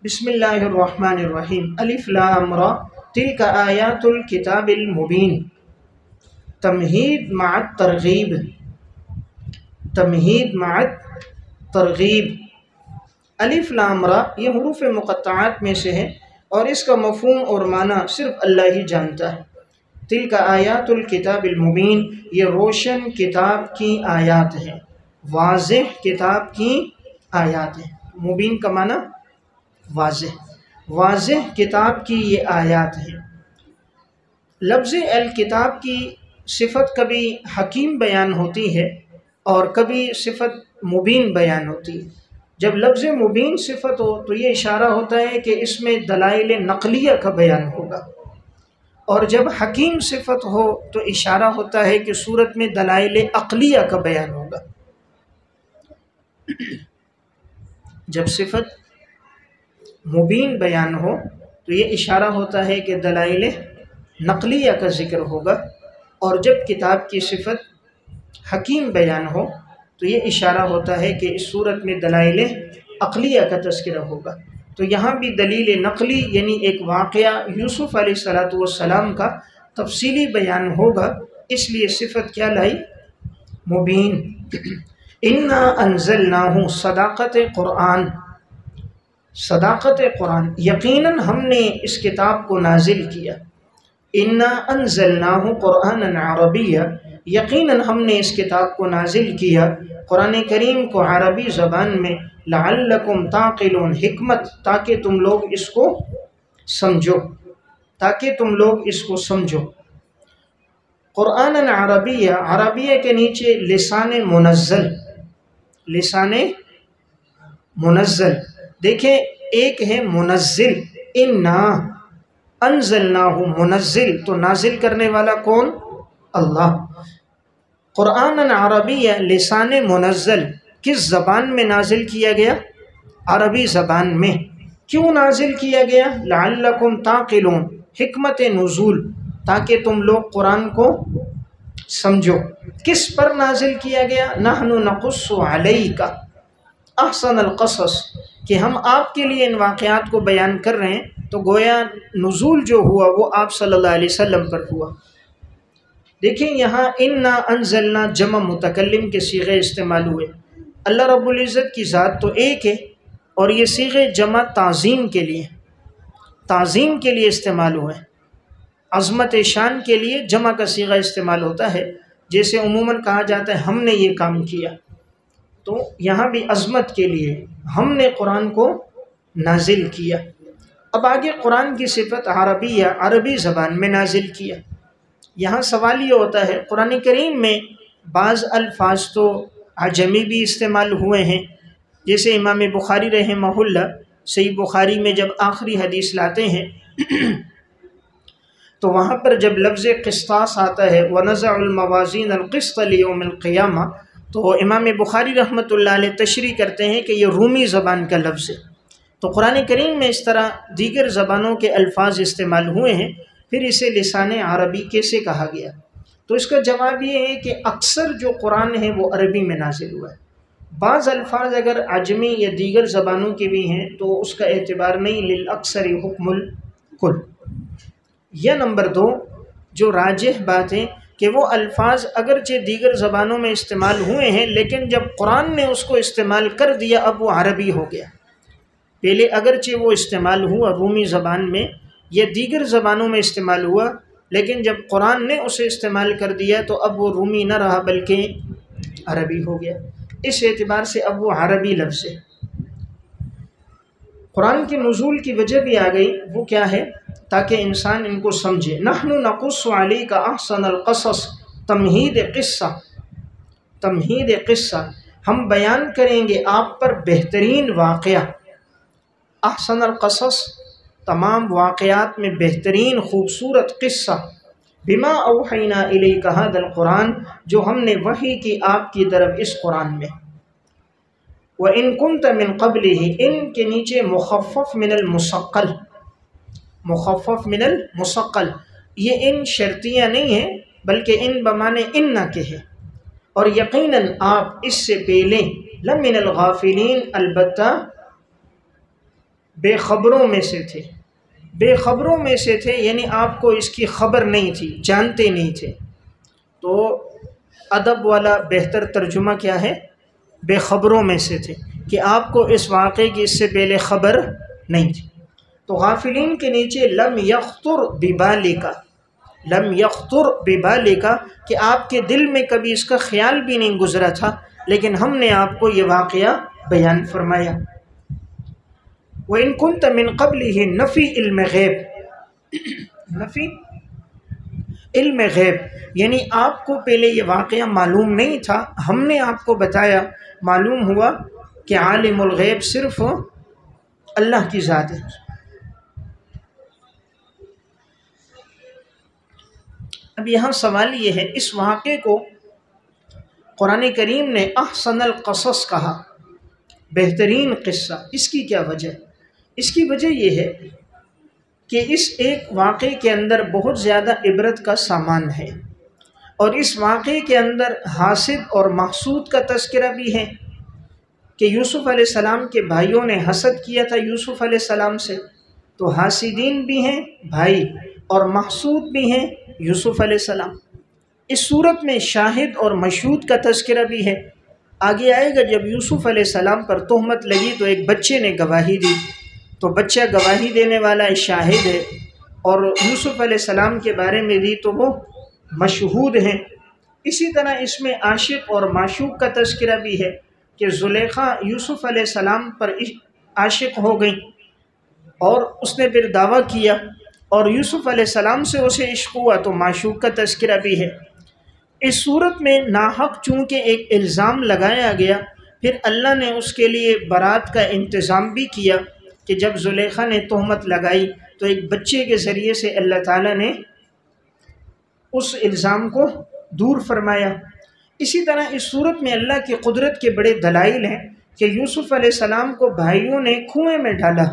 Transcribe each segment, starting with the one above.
بسم اللہ الرحمن الرحیم الف لام را تلک آیات الکتاب المبین تمہید مع الترغیب تمہید مع الترغیب الف لام را یہ حروف مقطعات میں سے ہے اور اس کا مفہوم اور معنی صرف اللہ ہی جانتا ہے۔ تلک آیات الکتاب المبین یہ روشن کتاب کی آیات ہیں، واضح کتاب کی آیات ہیں۔ مبین کا معنی واضح کتاب کی یہ آیات ہیں۔ لفظ الکتاب کی صفت کبھی حکیم بیان ہوتی ہے اور کبھی صفت مبین بیان ہوتی ہے۔ جب لفظ مبین صفت ہو تو یہ اشارہ ہوتا ہے کہ اس میں دلائل نقلیہ کا بیان ہوگا، اور جب حکیم صفت ہو تو اشارہ ہوتا ہے کہ صورت میں دلائل عقلیہ کا بیان ہوگا۔ جب صفت مبین بیان ہو تو یہ اشارہ ہوتا ہے کہ دلائل نقلیہ کا ذکر ہوگا، اور جب کتاب کی صفت حکیم بیان ہو تو یہ اشارہ ہوتا ہے کہ اس صورت میں دلائل عقلیہ کا تذکرہ ہوگا۔ تو یہاں بھی دلیل نقلی یعنی ایک واقعہ یوسف علیہ السلام کا تفصیلی بیان ہوگا، اس لیے صفت کیا لائی؟ مبین۔ انا انزلناہ صداقت قرآن، صداقت قرآن، یقیناً ہم نے اس کتاب کو نازل کیا۔ انا انزلناہ قرآنا عربیہ، یقیناً ہم نے اس کتاب کو نازل کیا قرآن کریم کو عربی زبان میں، لعلکم تعقلون، حکمت تاکہ تم لوگ اس کو سمجھو، تاکہ تم لوگ اس کو سمجھو۔ قرآن عربیہ، عربیہ کے نیچے لسان منزل، لسان منزل، دیکھیں ایک ہے منزل، انا انزلناہ منزل، تو نازل کرنے والا کون؟ اللہ۔ قرآن عربیہ لسان منزل، کس زبان میں نازل کیا گیا؟ عربی زبان میں۔ کیوں نازل کیا گیا؟ لعلکم تعقلون، حکمت نزول، تاکہ تم لوگ قرآن کو سمجھو۔ کس پر نازل کیا گیا؟ نحن نقص علیک احسن القصص، کہ ہم آپ کے لیے ان واقعات کو بیان کر رہے ہیں، تو گویا نزول جو ہوا وہ آپ صلی اللہ علیہ وسلم پر ہوا۔ دیکھیں یہاں انا انزلنا جمع متکلم کے صیغے استعمال ہوئے۔ اللہ رب العزت کی ذات تو ایک ہے، اور یہ صیغے جمع تعظیم کے لیے، تعظیم کے لیے استعمال ہوئے۔ عظمت شان کے لیے جمع کا صیغہ استعمال ہوتا ہے، جیسے عموماً کہا جاتا ہے ہم نے یہ کام کیا، تو یہاں بھی عظمت کے لیے ہم نے قرآن کو نازل کیا۔ اب آگے قرآن کی صفت عربیہ، عربی زبان میں نازل کیا۔ یہاں سوال یہ ہوتا ہے قرآن کریم میں بعض الفاظ تو عجمی بھی استعمال ہوئے ہیں، جیسے امام بخاری رحمہ اللہ صحیح بخاری میں جب آخری حدیث لاتے ہیں تو وہاں پر جب لفظ قسطاس آتا ہے وَنَزَعُ الْمَوَازِينَ الْقِسْطَ لِيَوْمِ الْقِيَامَةِ، تو امام بخاری رحمۃ اللہ علیہ تشریح کرتے ہیں کہ یہ رومی زبان کا لفظ ہے۔ تو قرآن کریم میں اس طرح دیگر زبانوں کے الفاظ استعمال ہوئے ہیں، پھر اسے لسان عربی کیسے کہا گیا؟ تو اس کا جواب یہ ہے کہ اکثر جو قرآن ہے وہ عربی میں نازل ہوا ہے۔ بعض الفاظ اگر عجمی یا دیگر زبانوں کے بھی ہیں تو اس کا اعتبار نہیں، للاکثر حکم الکل۔ یا نمبر 2 جو راجح بات ہے کہ وہ الفاظ اگرچہ دیگر زبانوں میں استعمال ہوئے ہیں، لیکن جب قرآن نے اس کو استعمال کر دیا اب وہ عربی ہو گیا۔ پہلے اگرچہ وہ استعمال ہوا رومی زبان میں یا دیگر زبانوں میں استعمال ہوا، لیکن جب قرآن نے اسے استعمال کر دیا تو اب وہ رومی نہ رہا بلکہ عربی ہو گیا۔ اس اعتبار سے اب وہ عربی لفظ ہے۔ قرآن کے نزول کی وجہ بھی آ گئی، وہ کیا ہے؟ تاکہ انسان ان کو سمجھے۔ نحن نقص علیک احسن القصص، تمہید قصہ، تمہید قصہ، ہم بیان کریں گے آپ پر بہترین واقعہ۔ احسن القصص، تمام واقعات میں بہترین خوبصورت قصہ۔ بما اوحینا الیک ھذا القرآن، جو ہم نے وحی کی آپ کی طرف اس قرآن میں۔ وَإِن كُنْتَ مِن قَبْلِهِ، ان کے نیچے مخفف من المثقل، مخفف من المثقل، یہ ان شرطیہ نہیں ہے بلکہ ان بمانے ان کے ہے، اور یقیناً آپ اس سے پہلے لمن الغافلین، البتہ بے خبروں میں سے تھے، بے خبروں میں سے تھے یعنی آپ کو اس کی خبر نہیں تھی، جانتے نہیں تھے۔ تو ادب والا بہتر ترجمہ کیا ہے؟ بے خبروں میں سے تھے، کہ آپ کو اس واقعے کی اس سے پہلے خبر نہیں تھی۔ تو غافلین کے نیچے لم یخطر ببالک، لم یخطر ببالک، کہ آپ کے دل میں کبھی اس کا خیال بھی نہیں گزرا تھا، لیکن ہم نے آپ کو یہ واقعہ بیان فرمایا۔ وَإِن كُنْتَ مِن قَبْلِهِ نفی علم غیب، نفی علم غیب یعنی آپ کو پہلے یہ واقعہ معلوم نہیں تھا، ہم نے آپ کو بتایا، معلوم ہوا کہ عالم الغیب صرف اللہ کی ذات ہے۔ اب یہاں سوال یہ ہے، اس واقعے کو قرآن کریم نے احسن القصص کہا، بہترین قصہ، اس کی کیا وجہ؟ اس کی وجہ یہ ہے کہ اس ایک واقعے کے اندر بہت زیادہ عبرت کا سامان ہے، اور اس واقعے کے اندر حاسد اور محسود کا تذکرہ بھی ہے کہ یوسف علیہ السلام کے بھائیوں نے حسد کیا تھا یوسف علیہ السلام سے، تو حاسدین بھی ہیں بھائی اور محسود بھی ہیں یوسف علیہ السلام۔ اس صورت میں شاہد اور مشہود کا تذکرہ بھی ہے، آگے آئے گا جب یوسف علیہ السلام پر تہمت لگی تو ایک بچے نے گواہی دی، تو بچہ گواہی دینے والا شاہد ہے، اور یوسف علیہ السلام کے بارے میں دی تو وہ مشہود ہیں۔ اسی طرح اس میں عاشق اور معشوق کا تذکرہ بھی ہے کہ زلیخا یوسف علیہ السلام پر عاشق ہو گئی، اور اس نے پھر دعویٰ کیا اور یوسف علیہ السلام سے اسے عشق ہوا، تو معشوق کا تذکرہ بھی ہے۔ اس صورت میں ناحق چونکہ ایک الزام لگایا گیا، پھر اللہ نے اس کے لیے برات کا انتظام بھی کیا کہ جب زلیخا نے تہمت لگائی تو ایک بچے کے ذریعے سے اللہ تعالیٰ نے اس الزام کو دور فرمایا۔ اسی طرح اس صورت میں اللہ کی قدرت کے بڑے دلائل ہیں کہ یوسف علیہ السلام کو بھائیوں نے کنویں میں ڈالا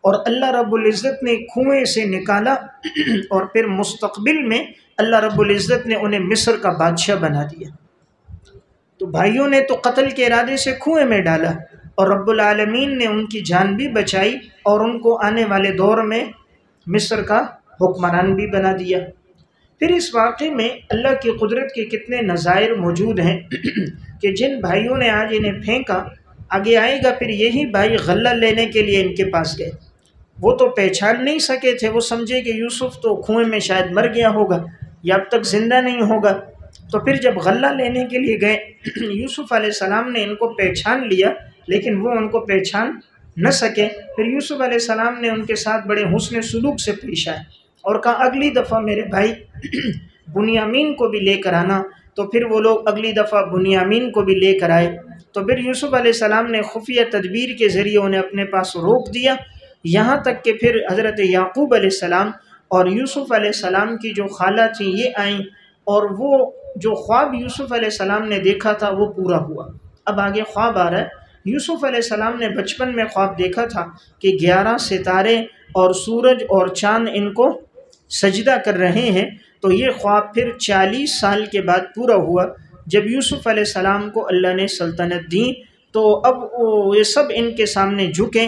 اور اللہ رب العزت نے کنویں سے نکالا، اور پھر مستقبل میں اللہ رب العزت نے انہیں مصر کا بادشاہ بنا دیا۔ تو بھائیوں نے تو قتل کے ارادے سے کنویں میں ڈالا، اور رب العالمین نے ان کی جان بھی بچائی اور ان کو آنے والے دور میں مصر کا حکمران بھی بنا دیا۔ پھر اس واقعے میں اللہ کی قدرت کے کتنے نظائر موجود ہیں کہ جن بھائیوں نے آج انہیں پھینکا، آگے آئے گا پھر یہی بھائی غلہ لینے کے لیے ان کے پاس گئے، وہ تو پہچان نہیں سکے تھے، وہ سمجھے کہ یوسف تو کنویں میں شاید مر گیا ہوگا یا اب تک زندہ نہیں ہوگا، تو پھر جب غلہ لینے کے لیے گئے یوسف علیہ السلام نے ان کو پہچان لیا، لیکن وہ ان کو پہچان نہ سکے۔ پھر یوسف علیہ السلام نے ان کے ساتھ بڑے حسن سلوک سے پیش آئے اور کہا اگلی دفعہ میرے بھائی بنیامین کو بھی لے کر آنا، تو پھر وہ لوگ اگلی دفعہ بنیامین کو بھی لے کر آئے، تو پھر یوسف علیہ السلام نے خفیہ تدبیر کے ذریعے انہیں اپنے پاس روک دیا، یہاں تک کہ پھر حضرت یعقوب علیہ السلام اور یوسف علیہ السلام کی جو خالہ تھیں یہ آئیں، اور وہ جو خواب یوسف علیہ السلام نے دیکھا تھا وہ پورا ہوا۔ اب آگے خواب آ رہا ہے، یوسف علیہ السلام نے بچپن میں خواب دیکھا تھا کہ 11 ستارے اور سورج اور چاند ان کو سجدہ کر رہے ہیں، تو یہ خواب پھر 40 سال کے بعد پورا ہوا جب یوسف علیہ السلام کو اللہ نے سلطنت دی، تو اب یہ سب ان کے سامنے جھکیں۔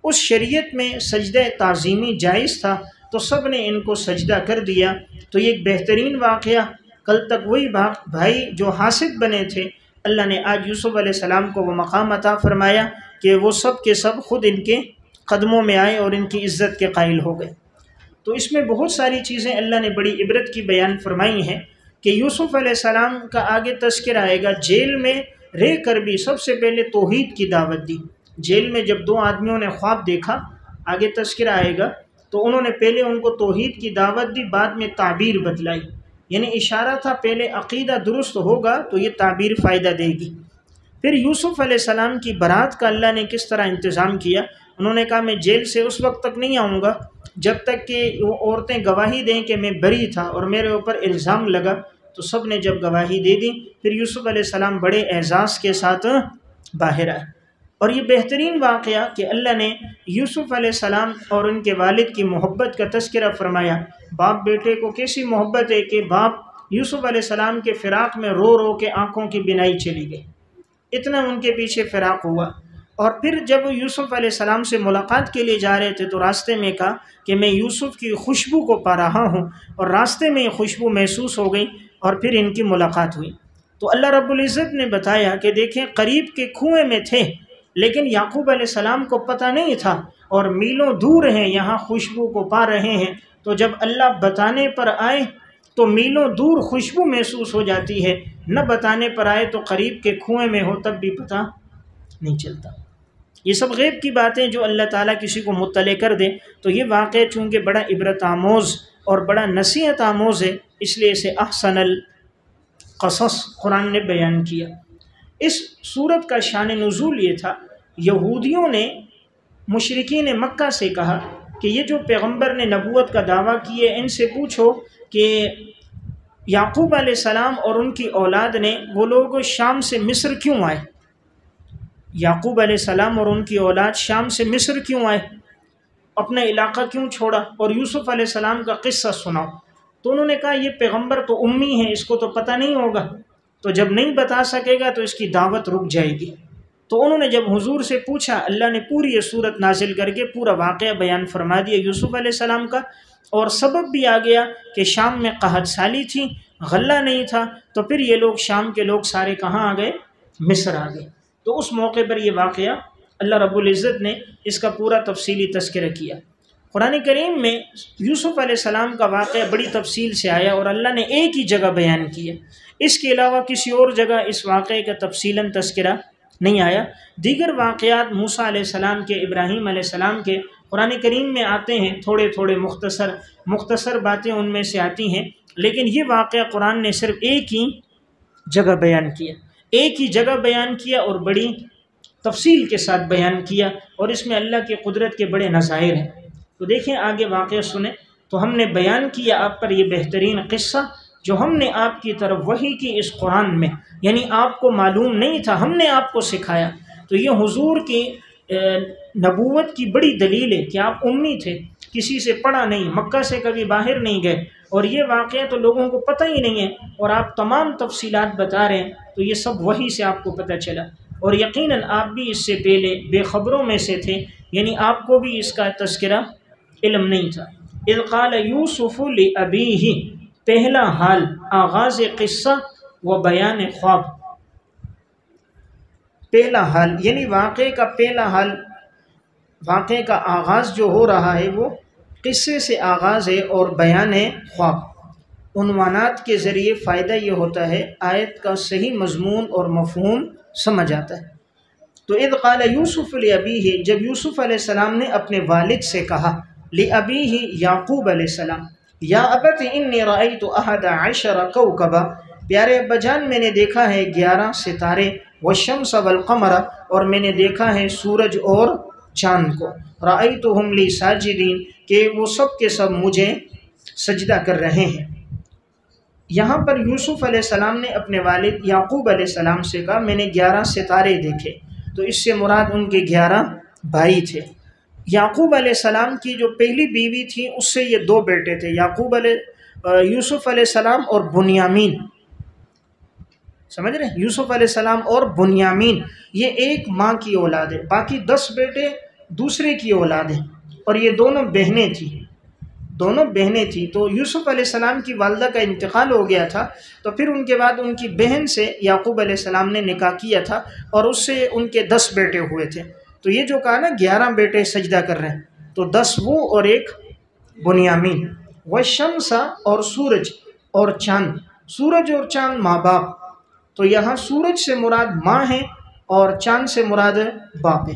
اس شریعت میں سجدہ تعظیمی جائز تھا تو سب نے ان کو سجدہ کر دیا۔ تو یہ ایک بہترین واقعہ، کل تک وہی بھائی جو حاسد بنے تھے، اللہ نے آج یوسف علیہ السلام کو وہ مقام عطا فرمایا کہ وہ سب کے سب خود ان کے قدموں میں آئے اور ان کی عزت کے قائل ہو گئے۔ تو اس میں بہت ساری چیزیں اللہ نے بڑی عبرت کی بیان فرمائی ہیں کہ یوسف علیہ السلام کا آگے تذکر آئے گا، جیل میں رہ کر بھی سب سے پہلے توحید کی دعوت دی۔ جیل میں جب 2 آدمیوں نے خواب دیکھا، آگے تذکر آئے گا، تو انہوں نے پہلے ان کو توحید کی دعوت دی، بعد میں تعبیر بتلائی، یعنی اشارہ تھا پہلے عقیدہ درست ہوگا تو یہ تعبیر فائدہ دے گی۔ پھر یوسف علیہ السلام کی برات کا اللہ نے کس طرح انتظام کیا، انہوں نے کہا میں جیل سے اس وقت تک نہیں آؤں گا جب تک کہ وہ عورتیں گواہی دیں کہ میں بری تھا اور میرے اوپر الزام لگا، تو سب نے جب گواہی دے دی پھر یوسف علیہ السلام بڑے اعزاز کے ساتھ باہر آئے۔ اور یہ بہترین واقعہ کہ اللہ نے یوسف علیہ السلام اور ان کے والد کی محبت کا تذکرہ فرمایا، باپ بیٹے کو کیسی محبت ہے کہ باپ یوسف علیہ السلام کے فراق میں رو رو کے آنکھوں کی بینائی چلی گئی، اتنا ان کے پیچھے فراق ہوا۔ اور پھر جب یوسف علیہ السلام سے ملاقات کے لیے جا رہے تھے تو راستے میں کہا کہ میں یوسف کی خوشبو کو پا رہا ہوں، اور راستے میں یہ خوشبو محسوس ہو گئی اور پھر ان کی ملاقات ہوئی۔ تو اللہ رب العزت نے بتایا کہ دیکھیں قریب کے کنویں میں تھے، لیکن یعقوب علیہ السلام کو پتہ نہیں تھا، اور میلوں دور ہیں یہاں خوشبو کو پا رہے ہیں۔ تو جب اللہ بتانے پر آئے تو میلوں دور خوشبو محسوس ہو جاتی ہے، نہ بتانے پر آئے تو قریب کے کنویں میں ہو تب بھی پتہ نہیں چلتا۔ یہ سب غیب کی باتیں جو اللہ تعالیٰ کسی کو مطلع کر دے، تو یہ واقعہ چونکہ بڑا عبرت آموز اور بڑا نصیحت آموز ہے، اس لیے اسے احسن القصص قرآن نے بیان کیا۔ اس صورت کا شان نزول یہ تھا، یہودیوں نے مشرکین مکہ سے کہا کہ یہ جو پیغمبر نے نبوت کا دعویٰ کیے ان سے پوچھو کہ یعقوب علیہ السلام اور ان کی اولاد نے، وہ لوگ شام سے مصر کیوں آئے؟ یعقوب علیہ السلام اور ان کی اولاد شام سے مصر کیوں آئے؟ اپنا علاقہ کیوں چھوڑا؟ اور یوسف علیہ السلام کا قصہ سناؤ۔ تو انہوں نے کہا یہ پیغمبر تو امی ہے، اس کو تو پتہ نہیں ہوگا، تو جب نہیں بتا سکے گا تو اس کی دعوت رک جائے گی۔ تو انہوں نے جب حضور سے پوچھا، اللہ نے پوری یہ صورت نازل کر کے پورا واقعہ بیان فرما دیا یوسف علیہ السلام کا، اور سبب بھی آ گیا کہ شام میں قحط سالی تھی، غلہ نہیں تھا، تو پھر یہ لوگ شام کے لوگ سارے کہاں آ گئے؟ مصر آ گئے۔ تو اس موقع پر یہ واقعہ اللہ رب العزت نے اس کا پورا تفصیلی تذکرہ کیا۔ قرآن کریم میں یوسف علیہ السلام کا واقعہ بڑی تفصیل سے آیا، اور اللہ نے ایک ہی جگہ بیان کیا، اس کے علاوہ کسی اور جگہ اس واقعے کا تفصیلاً تذکرہ نہیں آیا۔ دیگر واقعات موسیٰ علیہ السلام کے، ابراہیم علیہ السلام کے قرآن کریم میں آتے ہیں، تھوڑے تھوڑے مختصر باتیں ان میں سے آتی ہیں، لیکن یہ واقعہ قرآن نے صرف ایک ہی جگہ بیان کیا، ایک ہی جگہ بیان کیا اور بڑی تفصیل کے ساتھ بیان کیا، اور اس میں اللہ کی قدرت کے بڑے نظائر ہیں۔ تو دیکھیں آگے واقعہ سنیں۔ تو ہم نے بیان کیا آپ پر یہ بہترین قصہ جو ہم نے آپ کی طرف وحی کی اس قرآن میں، یعنی آپ کو معلوم نہیں تھا، ہم نے آپ کو سکھایا۔ تو یہ حضور کی نبوت کی بڑی دلیل ہے کہ آپ امی تھے، کسی سے پڑھا نہیں، مکہ سے کبھی باہر نہیں گئے، اور یہ واقعہ تو لوگوں کو پتہ ہی نہیں ہے، اور آپ تمام تفصیلات بتا رہے ہیں، تو یہ سب وحی سے آپ کو پتہ چلا۔ اور یقیناً آپ بھی اس سے پہلے بے خبروں میں سے تھے، یعنی آپ کو بھی اس کا تذکرہ علم نہیں تھا۔ اذ قال یوسف لأبیہ، پہلا حال، آغاز قصہ و بیان خواب۔ پہلا حال یعنی واقعے کا پہلا حال، واقعے کا آغاز جو ہو رہا ہے وہ قصے سے آغاز ہے اور بیان خواب۔ عنوانات کے ذریعے فائدہ یہ ہوتا ہے آیت کا صحیح مضمون اور مفہوم سمجھ آتا ہے۔ تو اذ قال یوسف لأبیہ، جب یوسف علیہ السلام نے اپنے والد سے کہا، لأبیہ یعقوب علیہ السلام، یا ابت انی رأیت 11 کوکبا، پیارے ابا جان میں نے دیکھا ہے 11 ستارے، والشمس والقمر، اور میں نے دیکھا ہے سورج اور چاند کو، رأیتہم لی ساجدین، کہ وہ سب کے سب مجھے سجدہ کر رہے ہیں۔ یہاں پر یوسف علیہ السلام نے اپنے والد یعقوب علیہ السلام سے کہا میں نے 11 ستارے دیکھے، تو اس سے مراد ان کے 11 بھائی تھے۔ یعقوب علیہ السلام کی جو پہلی بیوی تھی اس سے یہ 2 بیٹے تھے، یوسف علیہ السلام اور بنیامین، سمجھ رہے ہیں؟ یوسف علیہ السلام اور بنیامین، یہ ایک ماں کی اولاد ہے، باقی 10 بیٹے دوسرے کی اولاد ہیں، اور یہ دونوں بہنیں تھیں۔ تو یوسف علیہ السلام کی والدہ کا انتقال ہو گیا تھا، تو پھر ان کے بعد ان کی بہن سے یعقوب علیہ السلام نے نکاح کیا تھا، اور اس سے ان کے 10 بیٹے ہوئے تھے۔ تو یہ جو کہا نا 11 بیٹے سجدہ کر رہے ہیں، تو 10 وہ اور ایک بنیامین۔ والشمس، اور سورج اور چاند، سورج اور چاند ماں باپ، تو یہاں سورج سے مراد ماں ہے اور چاند سے مراد باپ ہے،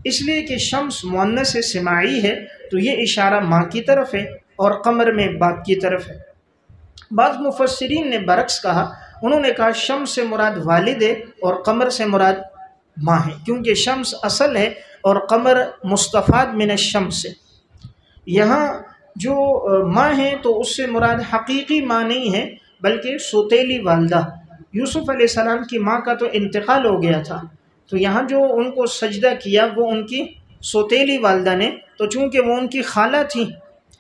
اس لیے کہ شمس مؤنث سماعی ہے، تو یہ اشارہ ماں کی طرف ہے اور قمر میں باپ کی طرف ہے۔ بعض مفسرین نے برعکس کہا، انہوں نے کہا شمس سے مراد والد ہے اور قمر سے مراد ماں ہے، کیونکہ شمس اصل ہے اور قمر مستفاد من الشمس ہے۔ یہاں جو ماں ہے تو اس سے مراد حقیقی ماں نہیں ہے بلکہ سوتیلی والدہ۔ یوسف علیہ السلام کی ماں کا تو انتقال ہو گیا تھا، تو یہاں جو ان کو سجدہ کیا وہ ان کی سوتیلی والدہ نے، تو چونکہ وہ ان کی خالہ تھی،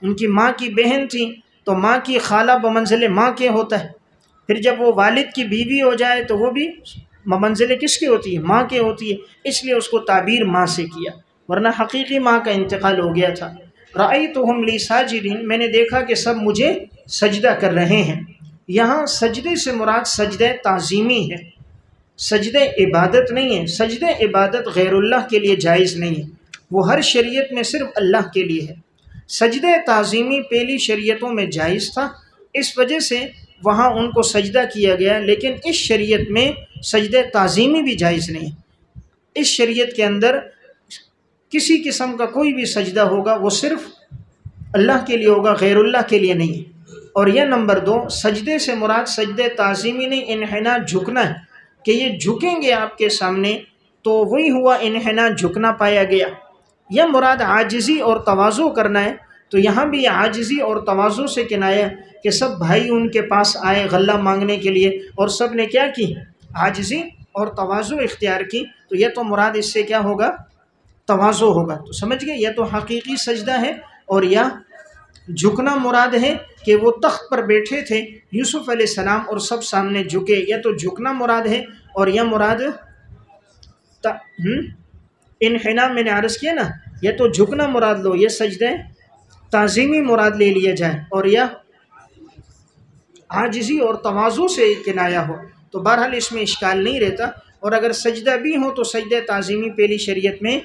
ان کی ماں کی بہن تھی، تو ماں کی خالہ بمنزل ماں کے ہوتا ہے، پھر جب وہ والد کی بیوی ہو جائے تو وہ بھی منزل کس کی ہوتی ہے؟ ماں کی ہوتی ہے، اس لیے اس کو تعبیر ماں سے کیا، ورنہ حقیقی ماں کا انتقال ہو گیا تھا۔ رأیتہم لی ساجدین، میں نے دیکھا کہ سب مجھے سجدہ کر رہے ہیں۔ یہاں سجدے سے مراد سجدہ تعظیمی ہے، سجدہ عبادت نہیں ہے۔ سجدہ عبادت غیر اللہ کے لیے جائز نہیں ہے، وہ ہر شریعت میں صرف اللہ کے لیے ہے۔ سجدہ تعظیمی پہلی شریعتوں میں جائز تھا، اس وجہ سے وہاں ان کو سجدہ کیا گیا، لیکن اس شریعت میں سجدہ تعظیمی بھی جائز نہیں ہے۔ اس شریعت کے اندر کسی قسم کا کوئی بھی سجدہ ہوگا وہ صرف اللہ کے لیے ہوگا، غیر اللہ کے لیے نہیں ہے۔ اور یہ نمبر 2، سجدے سے مراد سجدہ تعظیمی نہیں، انحناء جھکنا ہے، کہ یہ جھکیں گے آپ کے سامنے، تو وہی ہوا انحناء، جھکنا پایا گیا۔ یا مراد عاجزی اور تواضع کرنا ہے، تو یہاں بھی عاجزی اور تواضع سے کنایا کہ سب بھائی ان کے پاس آئے غلہ مانگنے کے لیے، اور سب نے کیا کی؟ عاجزی اور تواضع اختیار کی، تو یہ تو مراد اس سے کیا ہوگا؟ تواضع ہوگا۔ تو سمجھ گئے، یہ تو حقیقی سجدہ ہے، اور یا جھکنا مراد ہے کہ وہ تخت پر بیٹھے تھے یوسف علیہ السلام اور سب سامنے جھکے، یہ تو جھکنا مراد ہے۔ اور یہ مراد انحناء میں نے عرض کیا نا، یہ تو جھکنا مراد لو، یہ سجدہ تعظیمی مراد لے لیا جائے، اور یا عاجزی اور تواضع سے کنایا ہو، تو بہرحال اس میں اشکال نہیں رہتا۔ اور اگر سجدہ بھی ہو تو سجدہ تعظیمی پہلی شریعت میں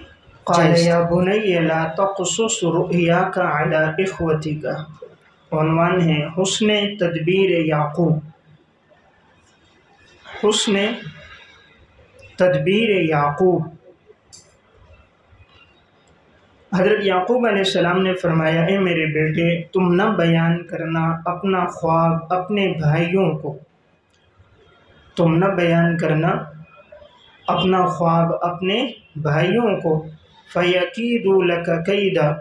قال یا بنی لا تقصص رؤیاک علی اخوتک، عنوان ہے حسن تدبیر یعقوب۔ حسن تدبیر یعقوب، حضرت یعقوب علیہ السلام نے فرمایا، اے میرے بیٹے، تم نہ بیان کرنا اپنا خواب اپنے بھائیوں کو، تم نہ بیان کرنا اپنا خواب اپنے بھائیوں کو، فَيَكِيدُوا لَكَ كَيْدًا،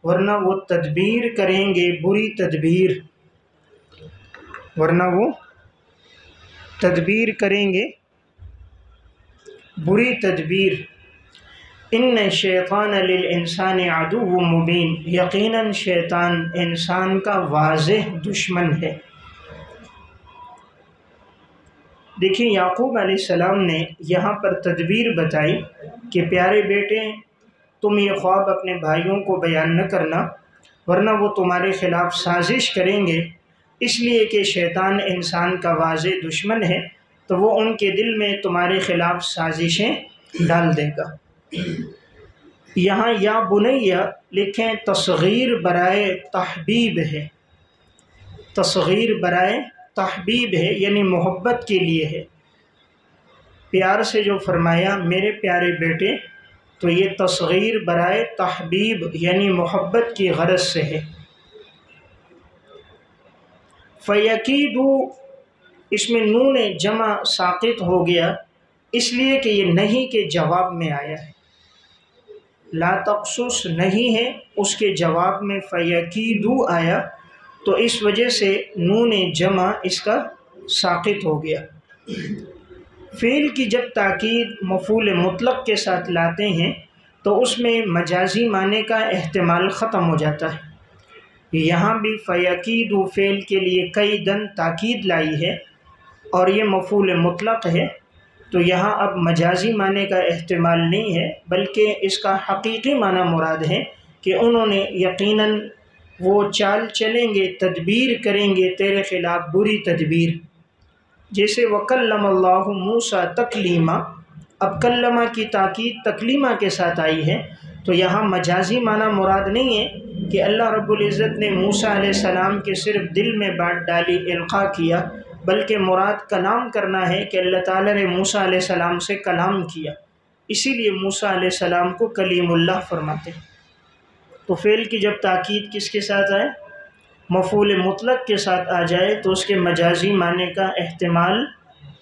ورنہ وہ تدبیر کریں گے بری تدبیر، ورنہ وہ تدبیر کریں گے بری تدبیر۔ ان الشیطان للانسان عدو مبین، یقیناً شیطان انسان کا واضح دشمن ہے۔ دیکھیں یعقوب علیہ السلام نے یہاں پر تدبیر بتائی کہ پیارے بیٹے، تم یہ خواب اپنے بھائیوں کو بیان نہ کرنا، ورنہ وہ تمہارے خلاف سازش کریں گے، اس لیے کہ شیطان انسان کا واضح دشمن ہے، تو وہ ان کے دل میں تمہارے خلاف سازشیں ڈال دے گا۔ یہاں یا بنیہ لکھیں تصغیر برائے تحبیب ہے، تصغیر برائے تحبیب ہے، یعنی محبت کے لیے ہے۔ پیار سے جو فرمایا میرے پیارے بیٹے، تو یہ تصغیر برائے تحبیب یعنی محبت کی غرض سے ہے۔ فَيَكِيدُوا، اس میں نون جمع ساقط ہو گیا، اس لیے کہ یہ نہیں کے جواب میں آیا ہے، لا تقصص نہیں ہے، اس کے جواب میں فَيَكِيدُوا آیا، تو اس وجہ سے نون جمع اس کا ساقط ہو گیا۔ فعل کی جب تاکید مفعول مطلق کے ساتھ لاتے ہیں تو اس میں مجازی معنی کا احتمال ختم ہو جاتا ہے۔ یہاں بھی فَيَكِيدُوا فعل کے لیے کیدن تاکید لائی ہے، اور یہ مفعول مطلق ہے، تو یہاں اب مجازی معنی کا احتمال نہیں ہے، بلکہ اس کا حقیقی معنی مراد ہے کہ انہوں نے یقیناً وہ چال چلیں گے، تدبیر کریں گے تیرے خلاف بری تدبیر۔ جیسے وَكَلَّمَ اللَّهُ مُوسَىٰ تَكْلِيمًا، اب کلمہ کی تاکید تکلیمہ کے ساتھ آئی ہے، تو یہاں مجازی معنی مراد نہیں ہے کہ اللہ رب العزت نے موسیٰ علیہ السلام کے صرف دل میں بات ڈالی، القاء کیا، بلکہ مراد کلام کرنا ہے کہ اللہ تعالیٰ نے موسیٰ علیہ السلام سے کلام کیا، اسی لیے موسیٰ علیہ السلام کو کلیم اللہ فرماتے ہیں۔ تو فعل کی جب تاکید کس کے ساتھ آئے؟ مفعول مطلق کے ساتھ آ جائے تو اس کے مجازی معنی کا احتمال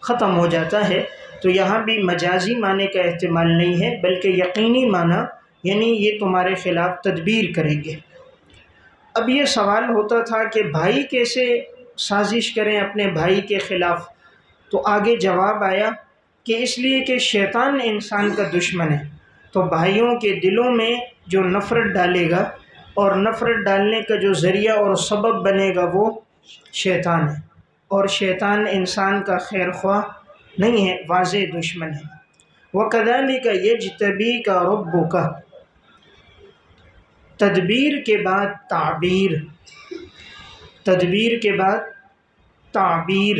ختم ہو جاتا ہے، تو یہاں بھی مجازی معنی کا احتمال نہیں ہے، بلکہ یقینی معنی، یعنی یہ تمہارے خلاف تدبیر کریں گے۔ اب یہ سوال ہوتا تھا کہ بھائی کیسے سازش کریں اپنے بھائی کے خلاف، تو آگے جواب آیا کہ اس لیے کہ شیطان انسان کا دشمن ہے، تو بھائیوں کے دلوں میں جو نفرت ڈالے گا اور نفرت ڈالنے کا جو ذریعہ اور سبب بنے گا وہ شیطان ہے، اور شیطان انسان کا خیر خواہ نہیں ہے، واضح دشمن ہے۔ وَكَذَلِكَ يَجْتَبِيكَ رَبُّكَ، تدبیر کے بعد تعبیر، تدبیر کے بعد تعبیر،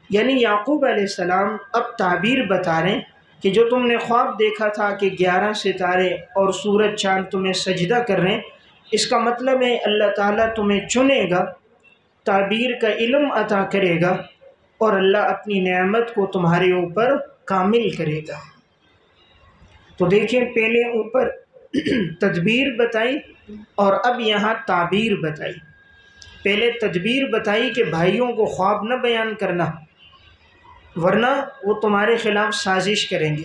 یعنی یعقوب علیہ السلام اب تعبیر بتا رہے ہیں کہ جو تم نے خواب دیکھا تھا کہ 11 ستارے اور سورج چاند تمہیں سجدہ کر رہے ہیں، اس کا مطلب ہے اللہ تعالیٰ تمہیں چنے گا، تعبیر کا علم عطا کرے گا، اور اللہ اپنی نعمت کو تمہارے اوپر کامل کرے گا۔ تو دیکھیں، پہلے اوپر تدبیر بتائی اور اب یہاں تعبیر بتائی۔ پہلے تدبیر بتائی کہ بھائیوں کو خواب نہ بیان کرنا ورنہ وہ تمہارے خلاف سازش کریں گے،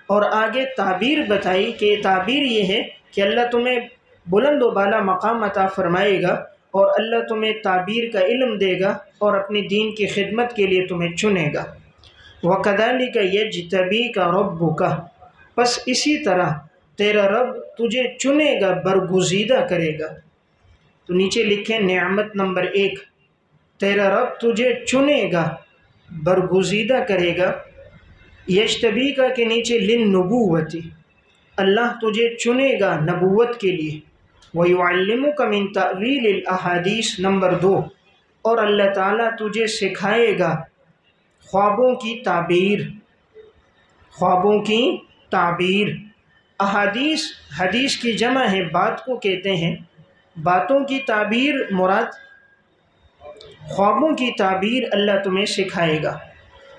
اور آگے تعبیر بتائی کہ تعبیر یہ ہے کہ اللہ تمہیں بلند و بالا مقام عطا فرمائے گا، اور اللہ تمہیں تعبیر کا علم دے گا اور اپنے دین کی خدمت کے لیے تمہیں چنے گا۔ وَكَذَلِكَ يَجْتَبِيكَ رَبُّكَ، پس اسی طرح تیرا رب تجھے چنے گا، برگزیدہ کرے گا۔ تو نیچے لکھیں نعمت نمبر 1، تیرا رب تجھے چنے گا، برگزیدہ کرے گا۔ یجتبیکا کے نیچے للنبوت، اللہ تجھے چنے گا نبوت کے لیے۔ وَيُعَلِّمُكَ مِن تَأْوِيلِ الْأَحَادِيثِ نمبر 2، اور اللہ تعالیٰ تجھے سکھائے گا خوابوں کی تعبیر، خوابوں کی تعبیر۔ احادیث، حدیث کی جمع ہے، بات کو کہتے ہیں، باتوں کی تعبیر مراد خوابوں کی تعبیر اللہ تمہیں سکھائے گا۔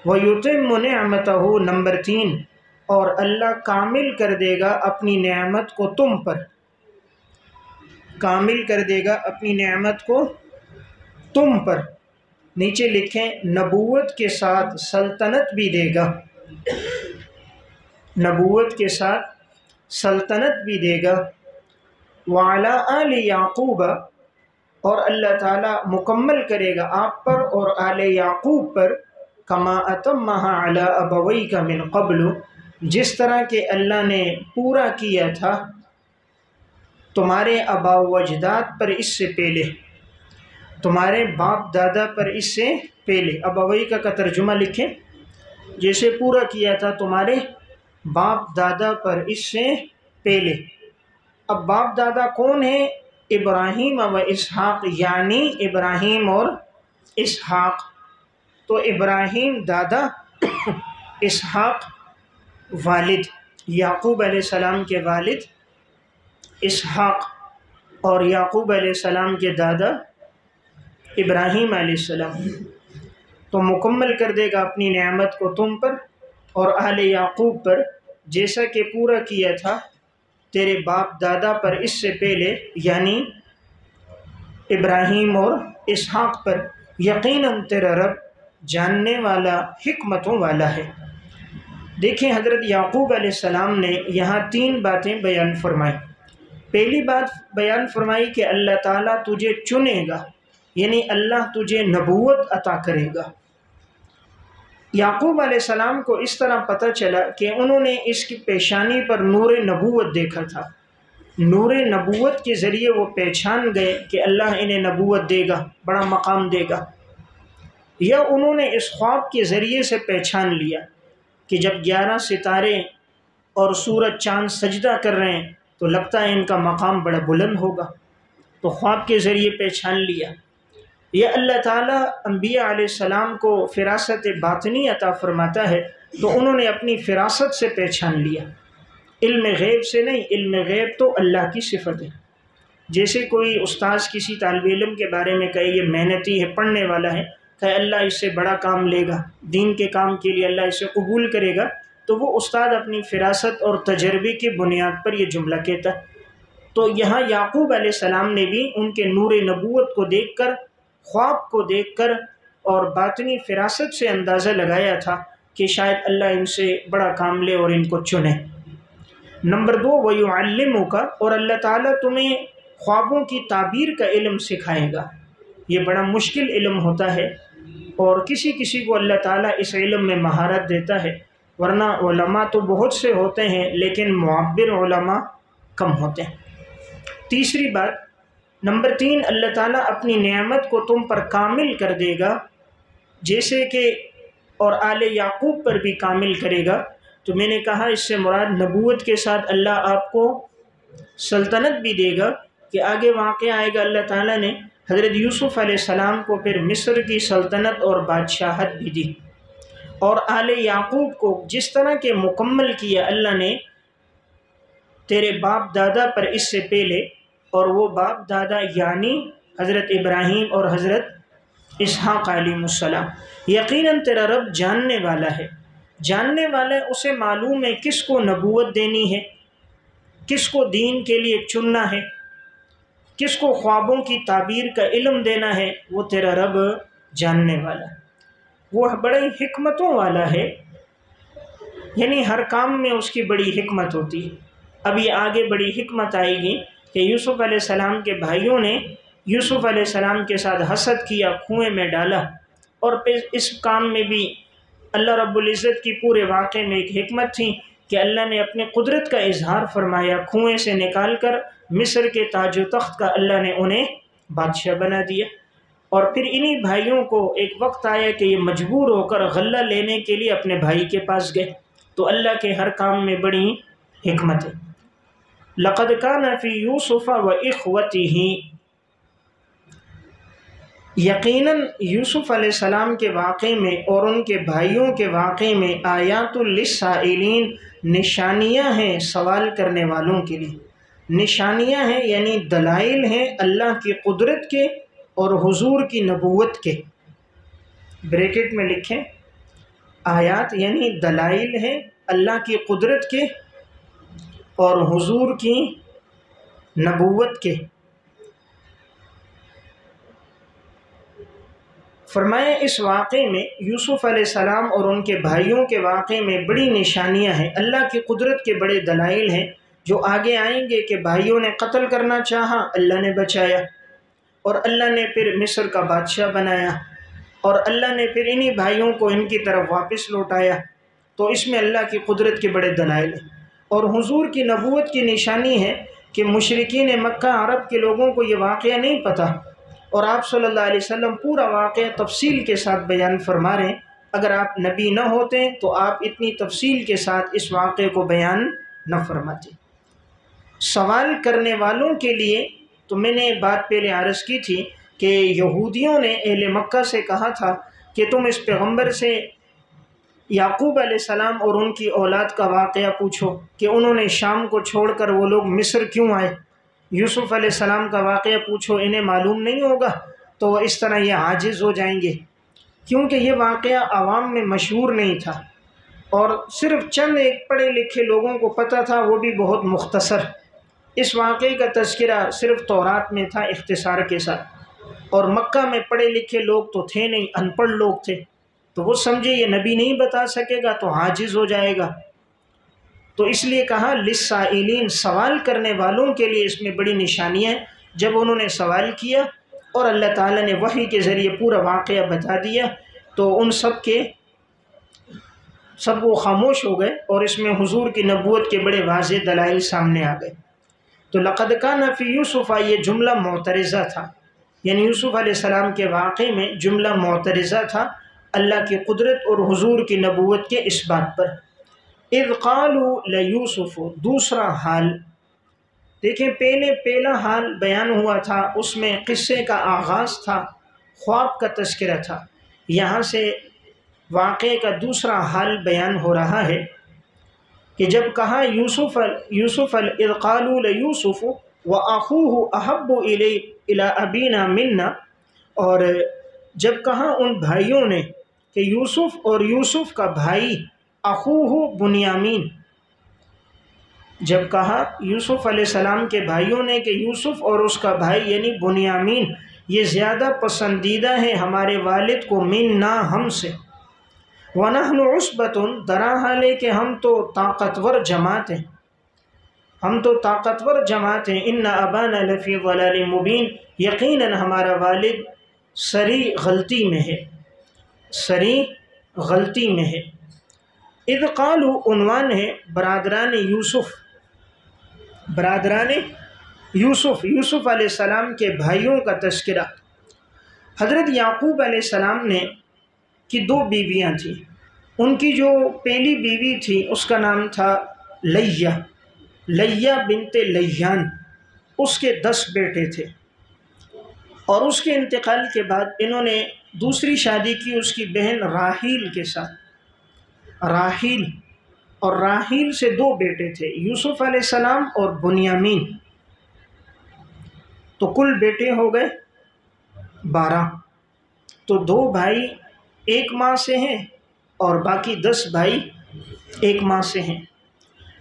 وَيُتِمُّ نِعْمَتَهُ نمبر 3، اور اللہ کامل کر دے گا اپنی نعمت کو تم پر، کامل کر دے گا اپنی نعمت کو تم پر۔ نیچے لکھیں نبوت کے ساتھ سلطنت بھی دے گا، نبوت کے ساتھ سلطنت بھی دے گا۔ وَعَلَىٰ آلِ يَعْقُوبَ، اور اللہ تعالیٰ مکمل کرے گا آپ پر اور آل یعقوب پر، کما اتمہا علی ابویک من قبل، جس طرح کہ اللہ نے پورا کیا تھا تمہارے آبا و اجداد پر اس سے پہلے، تمہارے باپ دادا پر اس سے پہلے۔ ابویک کا ترجمہ لکھیں، جیسے پورا کیا تھا تمہارے باپ دادا پر اس سے پہلے۔ اب باپ دادا کون ہیں؟ ابراہیم و اسحاق، یعنی ابراہیم اور اسحاق۔ تو ابراہیم دادا، اسحاق والد، یعقوب علیہ السلام کے والد اسحاق، اور یعقوب علیہ السلام کے دادا ابراہیم علیہ السلام۔ تو مکمل کر دے گا اپنی نعمت کو تم پر اور اہل یعقوب پر، جیسا کہ پورا کیا تھا تیرے باپ دادا پر اس سے پہلے، یعنی ابراہیم اور اسحاق پر۔ یقیناً تیرا رب جاننے والا، حکمتوں والا ہے۔ دیکھیں حضرت یعقوب علیہ السلام نے یہاں 3 باتیں بیان فرمائی۔ پہلی بات بیان فرمائی کہ اللہ تعالیٰ تجھے چنے گا، یعنی اللہ تجھے نبوت عطا کرے گا۔ یعقوب علیہ السلام کو اس طرح پتہ چلا کہ انہوں نے اس کی پیشانی پر نور نبوت دیکھا تھا، نور نبوت کے ذریعے وہ پہچان گئے کہ اللہ انہیں نبوت دے گا، بڑا مقام دے گا۔ یا انہوں نے اس خواب کے ذریعے سے پہچان لیا کہ جب 11 ستارے اور سورج چاند سجدہ کر رہے ہیں تو لگتا ہے ان کا مقام بڑا بلند ہوگا، تو خواب کے ذریعے پہچان لیا۔ یا اللہ تعالیٰ انبیاء علیہ السلام کو فراست باطنی عطا فرماتا ہے، تو انہوں نے اپنی فراست سے پہچان لیا، علم غیب سے نہیں۔ علم غیب تو اللہ کی صفت ہے۔ جیسے کوئی استاذ کسی طالب علم کے بارے میں کہے یہ محنتی ہے، پڑھنے والا ہے، کہ اللہ اس سے بڑا کام لے گا، دین کے کام کے لیے اللہ اسے قبول کرے گا، تو وہ استاد اپنی فراست اور تجربے کی بنیاد پر یہ جملہ کہتا ہے۔ تو یہاں یعقوب علیہ السلام نے بھی ان کے نور نبوت کو دیکھ کر، خواب کو دیکھ کر اور باطنی فراست سے اندازہ لگایا تھا کہ شاید اللہ ان سے بڑا کام لے اور ان کو چنے۔ نمبر 2، وَيُعَلِّمُكَ، اور اللہ تعالیٰ تمہیں خوابوں کی تعبیر کا علم سکھائے گا۔ یہ بڑا مشکل علم ہوتا ہے، اور کسی کسی کو اللہ تعالیٰ اس علم میں مہارت دیتا ہے، ورنہ علماء تو بہت سے ہوتے ہیں لیکن معبر علماء کم ہوتے ہیں۔ تیسری بات، نمبر 3، اللہ تعالیٰ اپنی نعمت کو تم پر کامل کر دے گا، جیسے کہ اور آل یعقوب پر بھی کامل کرے گا۔ تو میں نے کہا اس سے مراد نبوت کے ساتھ اللہ آپ کو سلطنت بھی دے گا، کہ آگے واقعہ آئے گا اللہ تعالیٰ نے حضرت یوسف علیہ السلام کو پھر مصر کی سلطنت اور بادشاہت بھی دی، اور آل یعقوب کو جس طرح کے مکمل کیا اللہ نے تیرے باپ دادا پر اس سے پہلے، اور وہ باپ دادا یعنی حضرت ابراہیم اور حضرت اسحاق علیہ السلام۔ یقیناً تیرا رب جاننے والا ہے، جاننے والا ہے، اسے معلوم ہے کس کو نبوت دینی ہے، کس کو دین کے لیے چننا ہے، کس کو خوابوں کی تعبیر کا علم دینا ہے، وہ تیرا رب جاننے والا ہے۔ وہ بڑے حکمتوں والا ہے، یعنی ہر کام میں اس کی بڑی حکمت ہوتی ہے۔ ابھی آگے بڑی حکمت آئے گی کہ یوسف علیہ السلام کے بھائیوں نے یوسف علیہ السلام کے ساتھ حسد کیا، کنویں میں ڈالا، اور پھر اس کام میں بھی اللہ رب العزت کی پورے واقعے میں ایک حکمت تھی کہ اللہ نے اپنے قدرت کا اظہار فرمایا، کنویں سے نکال کر مصر کے تاج و تخت کا اللہ نے انہیں بادشاہ بنا دیا۔ اور پھر انہی بھائیوں کو ایک وقت آیا کہ یہ مجبور ہو کر غلہ لینے کے لیے اپنے بھائی کے پاس گئے۔ تو اللہ کے ہر کام میں بڑی حکمت ہے۔ لَقَدْ كَانَ فِي يُوسُفَ وَإِخْوَتِهِ، یقیناً یوسف علیہ السلام کے واقعے میں اور ان کے بھائیوں کے واقعے میں آیات للسائلین، نشانیاں ہیں سوال کرنے والوں کے لیے۔ نشانیاں ہیں یعنی دلائل ہیں اللہ کی قدرت کے اور حضور کی نبوت کے۔ بریکٹ میں لکھیں، آیات یعنی دلائل ہیں اللہ کی قدرت کے اور حضور کی نبوت کے۔ فرمایا اس واقعے میں یوسف علیہ السلام اور ان کے بھائیوں کے واقعے میں بڑی نشانیاں ہیں، اللہ کی قدرت کے بڑے دلائل ہیں جو آگے آئیں گے کہ بھائیوں نے قتل کرنا چاہا، اللہ نے بچایا، اور اللہ نے پھر مصر کا بادشاہ بنایا، اور اللہ نے پھر انہی بھائیوں کو ان کی طرف واپس لوٹایا۔ تو اس میں اللہ کی قدرت کے بڑے دلائل ہیں۔ اور حضور کی نبوت کی نشانی ہے کہ مشرکین مکہ عرب کے لوگوں کو یہ واقعہ نہیں پتہ، اور آپ صلی اللہ علیہ وسلم پورا واقعہ تفصیل کے ساتھ بیان فرما رہے ہیں۔ اگر آپ نبی نہ ہوتے تو آپ اتنی تفصیل کے ساتھ اس واقعے کو بیان نہ فرماتے۔ سوال کرنے والوں کے لیے تو میں نے بات پہلے عرض کی تھی کہ یہودیوں نے اہل مکہ سے کہا تھا کہ تم اس پیغمبر سے یعقوب علیہ السلام اور ان کی اولاد کا واقعہ پوچھو کہ انہوں نے شام کو چھوڑ کر وہ لوگ مصر کیوں آئے۔ یوسف علیہ السلام کا واقعہ پوچھو، انہیں معلوم نہیں ہوگا، تو وہ اس طرح یہ عاجز ہو جائیں گے، کیونکہ یہ واقعہ عوام میں مشہور نہیں تھا، اور صرف چند ایک پڑھے لکھے لوگوں کو پتہ تھا، وہ بھی بہت مختصر۔ اس واقعے کا تذکرہ صرف تورات میں تھا اختصار کے ساتھ، اور مکہ میں پڑھے لکھے لوگ تو تھے نہیں، ان پڑھ لوگ تھے، تو وہ سمجھے یہ نبی نہیں بتا سکے گا تو عاجز ہو جائے گا، تو اس لیے کہا للسائلین، سوال کرنے والوں کے لیے اس میں بڑی نشانیاں ہیں۔ جب انہوں نے سوال کیا اور اللہ تعالیٰ نے وحی کے ذریعے پورا واقعہ بتا دیا تو ان سب وہ خاموش ہو گئے، اور اس میں حضور کی نبوت کے بڑے واضح دلائل سامنے آ گئے۔ تو لقد کان فی یوسف، یہ جملہ معترضہ تھا، یعنی یوسف علیہ السلام کے واقعے میں جملہ معترضہ تھا اللہ کی قدرت اور حضور کی نبوت کے اس بات پر۔ اذ قالوا لیوسف، دوسرا حال دیکھیں، پہلا حال بیان ہوا تھا، اس میں قصے کا آغاز تھا، خواب کا تذکرہ تھا۔ یہاں سے واقعے کا دوسرا حال بیان ہو رہا ہے کہ جب کہا یوسف اذ قالوا لیوسف واخوہ احب الی ابینا منا، اور جب کہا ان بھائیوں نے کہ یوسف اور یوسف کا بھائی اخوہ بنیامین، جب کہا یوسف علیہ السلام کے بھائیوں نے کہ یوسف اور اس کا بھائی یعنی بنیامین یہ زیادہ پسندیدہ ہے ہمارے والد کو، منا ہم سے، وَنَحْنُ عُصْبَةٌ، درا حال ہے کہ ہم تو طاقتور جماعت ہیں، ہم تو طاقتور جماعت ہیں، اِنَّ أَبَانَا لَفِي ضَلَالٍ مُبِينٍ، یقیناً ہمارا والد سری غلطی میں ہے، سری غلطی میں ہے۔ اذ قالوا عنوان ہے برادران یوسف، برادران یوسف، یوسف علیہ السلام کے بھائیوں کا تذکرہ۔ حضرت یعقوب علیہ السلام نے کی دو بیویاں تھیں، ان کی جو پہلی بیوی تھی اس کا نام تھا لیہ بنت لیان، اس کے 10 بیٹے تھے، اور اس کے انتقال کے بعد انہوں نے دوسری شادی کی اس کی بہن راحیل کے ساتھ، راحیل، اور راحیل سے 2 بیٹے تھے، یوسف علیہ السلام اور بنیامین، تو کل بیٹے ہو گئے 12، تو 2 بھائی ایک ماں سے ہیں اور باقی 10 بھائی ایک ماں سے ہیں۔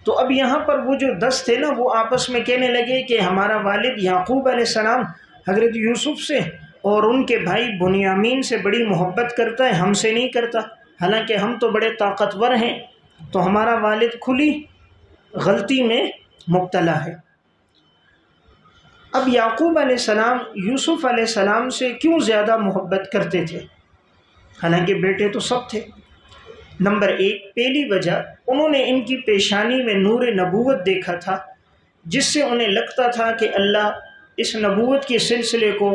تو اب یہاں پر وہ جو 10 تھے نا، وہ آپس میں کہنے لگے کہ ہمارا والد یعقوب علیہ السلام حضرت یوسف سے اور ان کے بھائی بنیامین سے بڑی محبت کرتا ہے، ہم سے نہیں کرتا، حالانکہ ہم تو بڑے طاقتور ہیں، تو ہمارا والد کھلی غلطی میں مبتلا ہے۔ اب یعقوب علیہ السلام یوسف علیہ السلام سے کیوں زیادہ محبت کرتے تھے، حالانکہ بیٹے تو سب تھے؟ نمبر 1، پہلی وجہ، انہوں نے ان کی پیشانی میں نور نبوت دیکھا تھا، جس سے انہیں لگتا تھا کہ اللہ اس نبوت کے سلسلے کو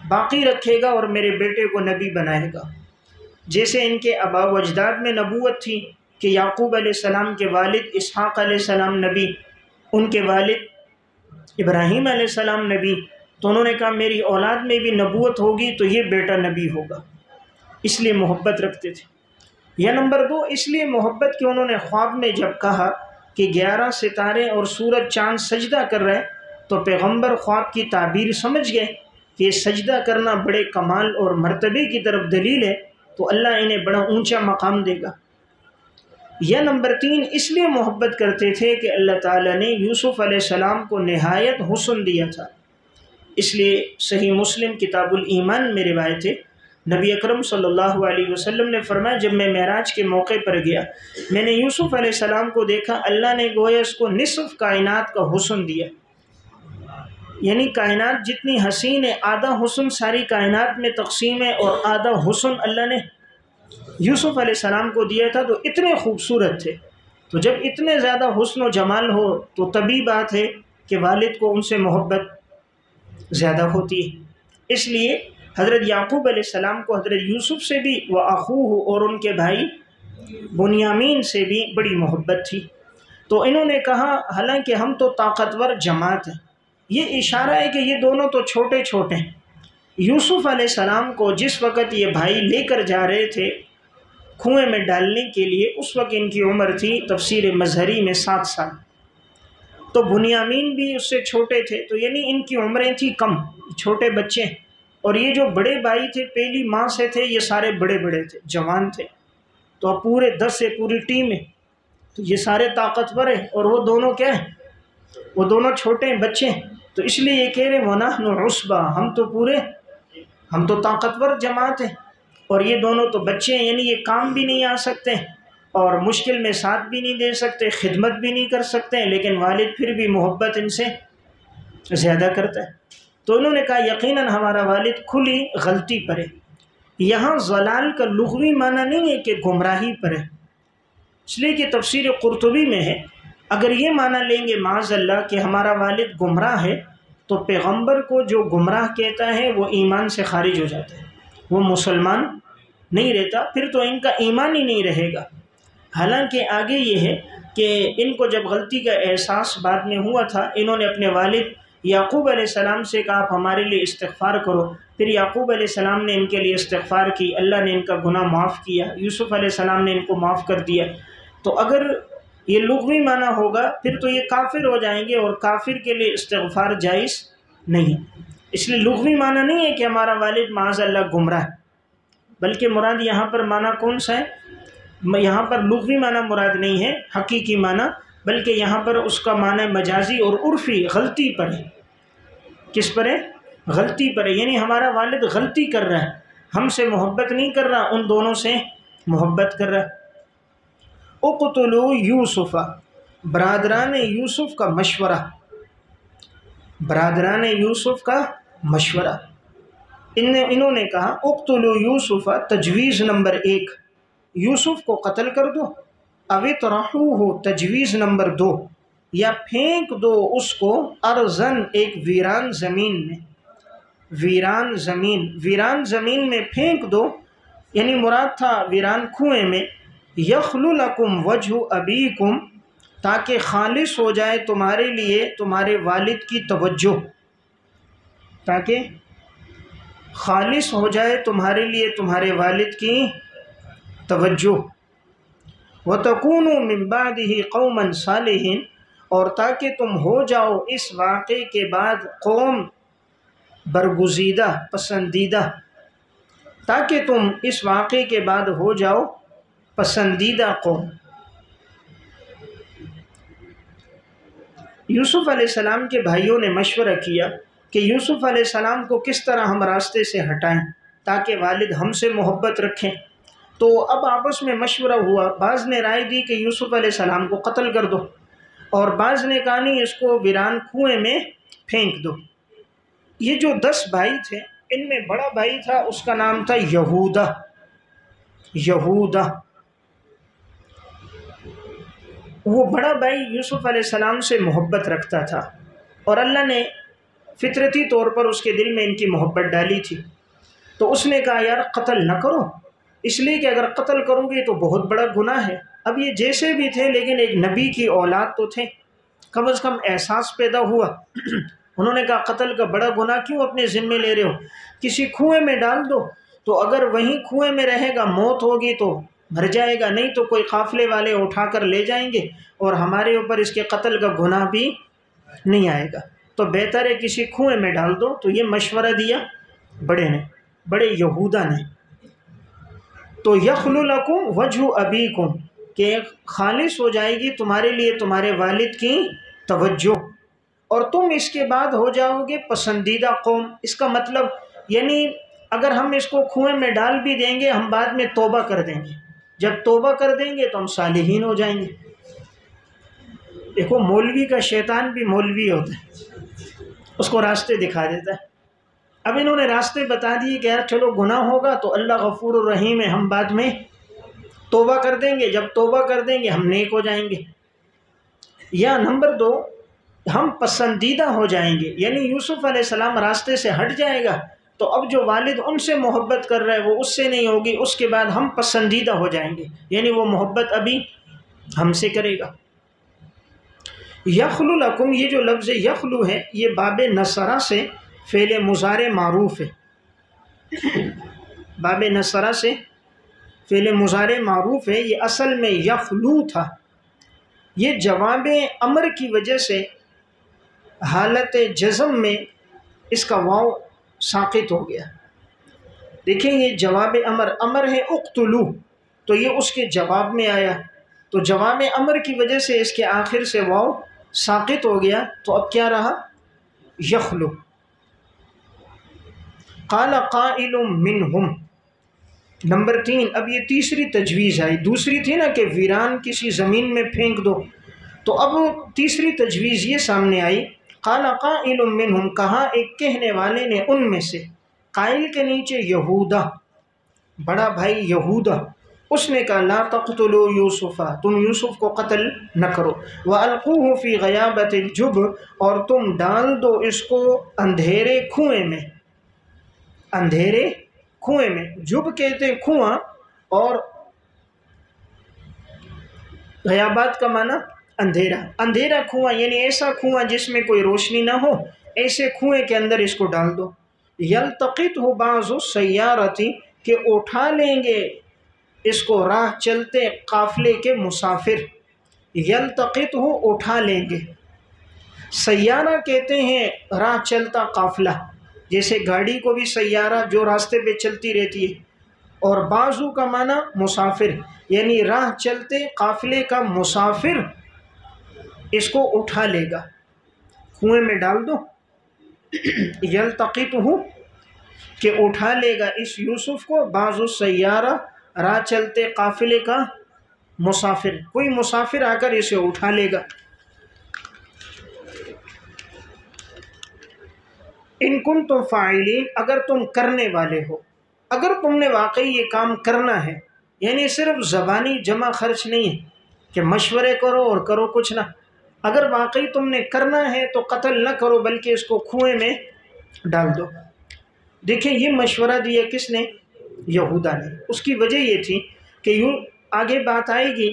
باقی رکھے گا اور میرے بیٹے کو نبی بنائے گا، جیسے ان کے آباء و اجداد میں نبوت تھی کہ یعقوب علیہ السلام کے والد اسحاق علیہ السلام نبی، ان کے والد ابراہیم علیہ السلام نبی، تو انہوں نے کہا میری اولاد میں بھی نبوت ہوگی تو یہ بیٹا نبی ہوگا، اس لیے محبت رکھتے تھے۔ یا نمبر 2، اس لیے محبت کہ انہوں نے خواب میں جب کہا کہ 11 ستارے اور سورج چاند سجدہ کر رہے، تو پیغمبر خواب کی تعبیر سمجھ گئے کہ یہ سجدہ کرنا بڑے کمال اور مرتبے کی طرف دلیل ہے، تو اللہ انہیں بڑا اونچا مقام دے گا۔ یا نمبر 3، اس لیے محبت کرتے تھے کہ اللہ تعالیٰ نے یوسف علیہ السلام کو نہایت حسن دیا تھا، اس لیے صحیح مسلم کتاب الایمان میں روایت ہے، نبی اکرم صلی اللہ علیہ وسلم نے فرمایا جب میں معراج کے موقع پر گیا، میں نے یوسف علیہ السلام کو دیکھا، اللہ نے گویا اس کو نصف کائنات کا حسن دیا، یعنی کائنات جتنی حسین ہے، آدھا حسن ساری کائنات میں تقسیم ہے اور آدھا حسن اللہ نے یوسف علیہ السلام کو دیا تھا، تو اتنے خوبصورت تھے۔ تو جب اتنے زیادہ حسن و جمال ہو تو طبیعی بات ہے کہ والد کو ان سے محبت زیادہ ہوتی ہے، اس لیے حضرت یعقوب علیہ السلام کو حضرت یوسف سے بھی وَأَخُوهُ اور ان کے بھائی بنیامین سے بھی بڑی محبت تھی۔ تو انہوں نے کہا حالانکہ ہم تو طاقتور جماعت ہیں، یہ اشارہ ہے کہ یہ دونوں تو چھوٹے چھوٹے ہیں۔ یوسف علیہ السلام کو جس وقت یہ بھائی لے کر جا رہے تھے کنویں میں ڈالنے کے لیے، اس وقت ان کی عمر تھی تفسیر مظہری میں 7 سال، تو بنیامین بھی اس سے چھوٹے تھے، تو یعنی ان کی عمریں تھیں کم، چھوٹے بچے، اور یہ جو بڑے بھائی تھے پہلی ماں سے تھے، یہ سارے بڑے بڑے تھے، جوان تھے، تو اب پورے 10 سے پوری ٹیم ہے، تو یہ سارے طاقتور ہیں اور وہ دونوں کیا ہیں، وہ دونوں چھوٹے ہیں، بچے ہیں، تو اس لیے یہ کہہ رہے وَنَحْنُ عُصْبَةٌ ہم تو طاقتور جماعت ہیں، اور یہ دونوں تو بچے ہیں، یعنی یہ کام بھی نہیں آ سکتے اور مشکل میں ساتھ بھی نہیں دے سکتے، خدمت بھی نہیں کر سکتے، لیکن والد پھر بھی محبت ان سے زیادہ کرتا ہے۔ تو انہوں نے کہا یقیناً ہمارا والد کھلی غلطی پر ہے۔ یہاں ضلال کا لغوی معنی نہیں ہے کہ گمراہی پر ہے، اس لیے کہ تفسیر قرطبی میں ہے، اگر یہ معنی لیں گے معاذ اللہ کہ ہمارا والد گمراہ ہے، تو پیغمبر کو جو گمراہ کہتا ہے وہ ایمان سے خارج ہو جاتا ہے، وہ مسلمان نہیں رہتا، پھر تو ان کا ایمان ہی نہیں رہے گا۔ حالانکہ آگے یہ ہے کہ ان کو جب غلطی کا احساس بعد میں ہوا تھا، انہوں نے اپنے والد یعقوب علیہ السلام سے کہا آپ ہمارے لیے استغفار کرو، پھر یعقوب علیہ السلام نے ان کے لیے استغفار کی، اللہ نے ان کا گناہ معاف کیا، یوسف علیہ السلام نے ان کو معاف کر دیا۔ تو اگر یہ لغوی معنی ہوگا پھر تو یہ کافر ہو جائیں گے، اور کافر کے لیے استغفار جائز نہیں، اس لیے لغوی معنی نہیں ہے کہ ہمارا والد معاذ اللہ گمراہ ہے، بلکہ مراد یہاں پر معنی کون سا ہے، یہاں پر لغوی معنی مراد نہیں ہے حقیقی معنی، بلکہ یہاں پر اس کا معنی مجازی اور عرفی غلطی پر ہے۔ کس پر ہے؟ غلطی پر ہے، یعنی ہمارا والد غلطی کر رہا ہے، ہم سے محبت نہیں کر رہا، ان دونوں سے محبت کر رہا ہے۔ اقتلوا یوسف، برادران یوسف کا مشورہ، برادران یوسف کا مشورہ، انہوں نے کہا اقتلوا یوسف، تجویز نمبر 1 یوسف کو قتل کر دو، او اطرحوہ تجویز نمبر 2 یا پھینک دو اس کو ارضن ایک ویران زمین میں، ویران زمین میں پھینک دو، یعنی مراد تھا ویران کنویں میں یخلو لکم وجہ ابیکم، تاکہ خالص ہو جائے تمہارے لیے تمہارے والد کی توجہ، تاکہ خالص ہو جائے تمہارے لیے تمہارے والد کی توجہ، وَتَكُونُوا مِن بَعْدِهِ قَوْمًا صَالِحِينَ، اور تاکہ تم ہو جاؤ اس واقعے کے بعد قوم برگزیدہ پسندیدہ، تاکہ تم اس واقعے کے بعد ہو جاؤ پسندیدہ قوم۔ یوسف علیہ السلام کے بھائیوں نے مشورہ کیا کہ یوسف علیہ السلام کو کس طرح ہم راستے سے ہٹائیں تاکہ والد ہم سے محبت رکھیں۔ تو اب آپس میں مشورہ ہوا، بعض نے رائے دی کہ یوسف علیہ السلام کو قتل کر دو، اور بعض نے کہا نہیں، اس کو ویران کنویں میں پھینک دو۔ یہ جو 10 بھائی تھے، ان میں بڑا بھائی تھا، اس کا نام تھا یہودہ۔ وہ بڑا بھائی یوسف علیہ السلام سے محبت رکھتا تھا، اور اللہ نے فطرتی طور پر اس کے دل میں ان کی محبت ڈالی تھی۔ تو اس نے کہا یار قتل نہ کرو، اس لیے کہ اگر قتل کرو گے تو بہت بڑا گناہ ہے۔ اب یہ جیسے بھی تھے لیکن ایک نبی کی اولاد تو تھے، کم از کم احساس پیدا ہوا۔ انہوں نے کہا قتل کا بڑا گناہ کیوں اپنے ذمے لے رہے ہو، کسی کنویں میں ڈال دو، تو اگر وہیں کنویں میں رہے گا موت ہوگی تو مر جائے گا، نہیں تو کوئی قافلے والے اٹھا کر لے جائیں گے اور ہمارے اوپر اس کے قتل کا گناہ بھی نہیں آئے گا، تو بہتر ہے کسی کنویں میں ڈال دو۔ تو یہ مشورہ دیا بڑے یہودہ نے۔ تو یخلو لکم وجہ ابیکم، کہ خالص ہو جائے گی تمہارے لیے تمہارے والد کی توجہ، اور تم اس کے بعد ہو جاؤ گے پسندیدہ قوم۔ اس کا مطلب یعنی اگر ہم اس کو کنویں میں ڈال بھی دیں گے، ہم بعد میں توبہ کر دیں گے، جب توبہ کر دیں گے تو ہم صالحین ہو جائیں گے۔ دیکھو مولوی کا شیطان بھی مولوی ہوتا ہے، اس کو راستے دکھا دیتا ہے۔ اب انہوں نے راستے بتا دیے کہ یار چلو گناہ ہوگا تو اللہ غفور الرحیم ہے، ہم بعد میں توبہ کر دیں گے، جب توبہ کر دیں گے ہم نیک ہو جائیں گے۔ یا نمبر 2، ہم پسندیدہ ہو جائیں گے، یعنی یوسف علیہ السلام راستے سے ہٹ جائے گا تو اب جو والد ان سے محبت کر رہا ہے وہ اس سے نہیں ہوگی، اس کے بعد ہم پسندیدہ ہو جائیں گے، یعنی وہ محبت ابھی ہم سے کرے گا۔ یخلو لکم، یہ جو لفظ یخلو ہے یہ باب نصرہ سے فعل مضارع معروف ہے، باب نصرہ سے فعل مضارع معروف ہے، یہ اصل میں یخلو تھا، یہ جواب امر کی وجہ سے حالت جزم میں اس کا واو ساقط ہو گیا۔ دیکھیں یہ جواب امر ہے اقتلو، تو یہ اس کے جواب میں آیا، تو جواب امر کی وجہ سے اس کے آخر سے واو ساقط ہو گیا، تو اب کیا رہا یخلو۔ قال قائل منہم، نمبر 3، اب یہ تیسری تجویز آئی، دوسری تھی نا کہ ویران کسی زمین میں پھینک دو، تو اب تیسری تجویز یہ سامنے آئی، قال قائل منہم، کہا ایک کہنے والے نے ان میں سے، قائل کے نیچے یہودہ، بڑا بھائی یہودہ، اس نے کہا لا تقتلوا یوسف، تم یوسف کو قتل نہ کرو، وَأَلْقُوهُ فِي غَيَابَةِ الْجُبِّ، اور تم ڈال دو اس کو اندھیرے کنویں میں، اندھیرے کنویں میں، جب کہتے ہیں کنواں، اور غیابات کا معنی اندھیرا، اندھیرا کنواں یعنی ایسا کنواں جس میں کوئی روشنی نہ ہو، ایسے کنویں کے اندر اس کو ڈال دو۔ یلتقطہ بعض السیارۃ، کہ اٹھا لیں گے اس کو راہ چلتے قافلے کے مسافر، یلتقطہ اٹھا لیں گے، سیارہ کہتے ہیں راہ چلتا قافلہ، جیسے گاڑی کو بھی سیارہ جو راستے پہ چلتی رہتی ہے، اور بعضو کا معنی مسافر، یعنی راہ چلتے قافلے کا مسافر اس کو اٹھا لے گا، کنویں میں ڈال دو، یلتقطہ کہ اٹھا لے گا اس یوسف کو، بعض السیارہ راہ چلتے قافلے کا مسافر، کوئی مسافر آ کر اسے اٹھا لے گا۔ ان کنتم فاعلین، اگر تم کرنے والے ہو، اگر تم نے واقعی یہ کام کرنا ہے، یعنی صرف زبانی جمع خرچ نہیں ہے کہ مشورے کرو اور کرو کچھ نہ، اگر واقعی تم نے کرنا ہے تو قتل نہ کرو بلکہ اس کو کنویں میں ڈال دو۔ دیکھیں یہ مشورہ دیا کس نے؟ یہودا نے۔ اس کی وجہ یہ تھی کہ یوں آگے بات آئے گی،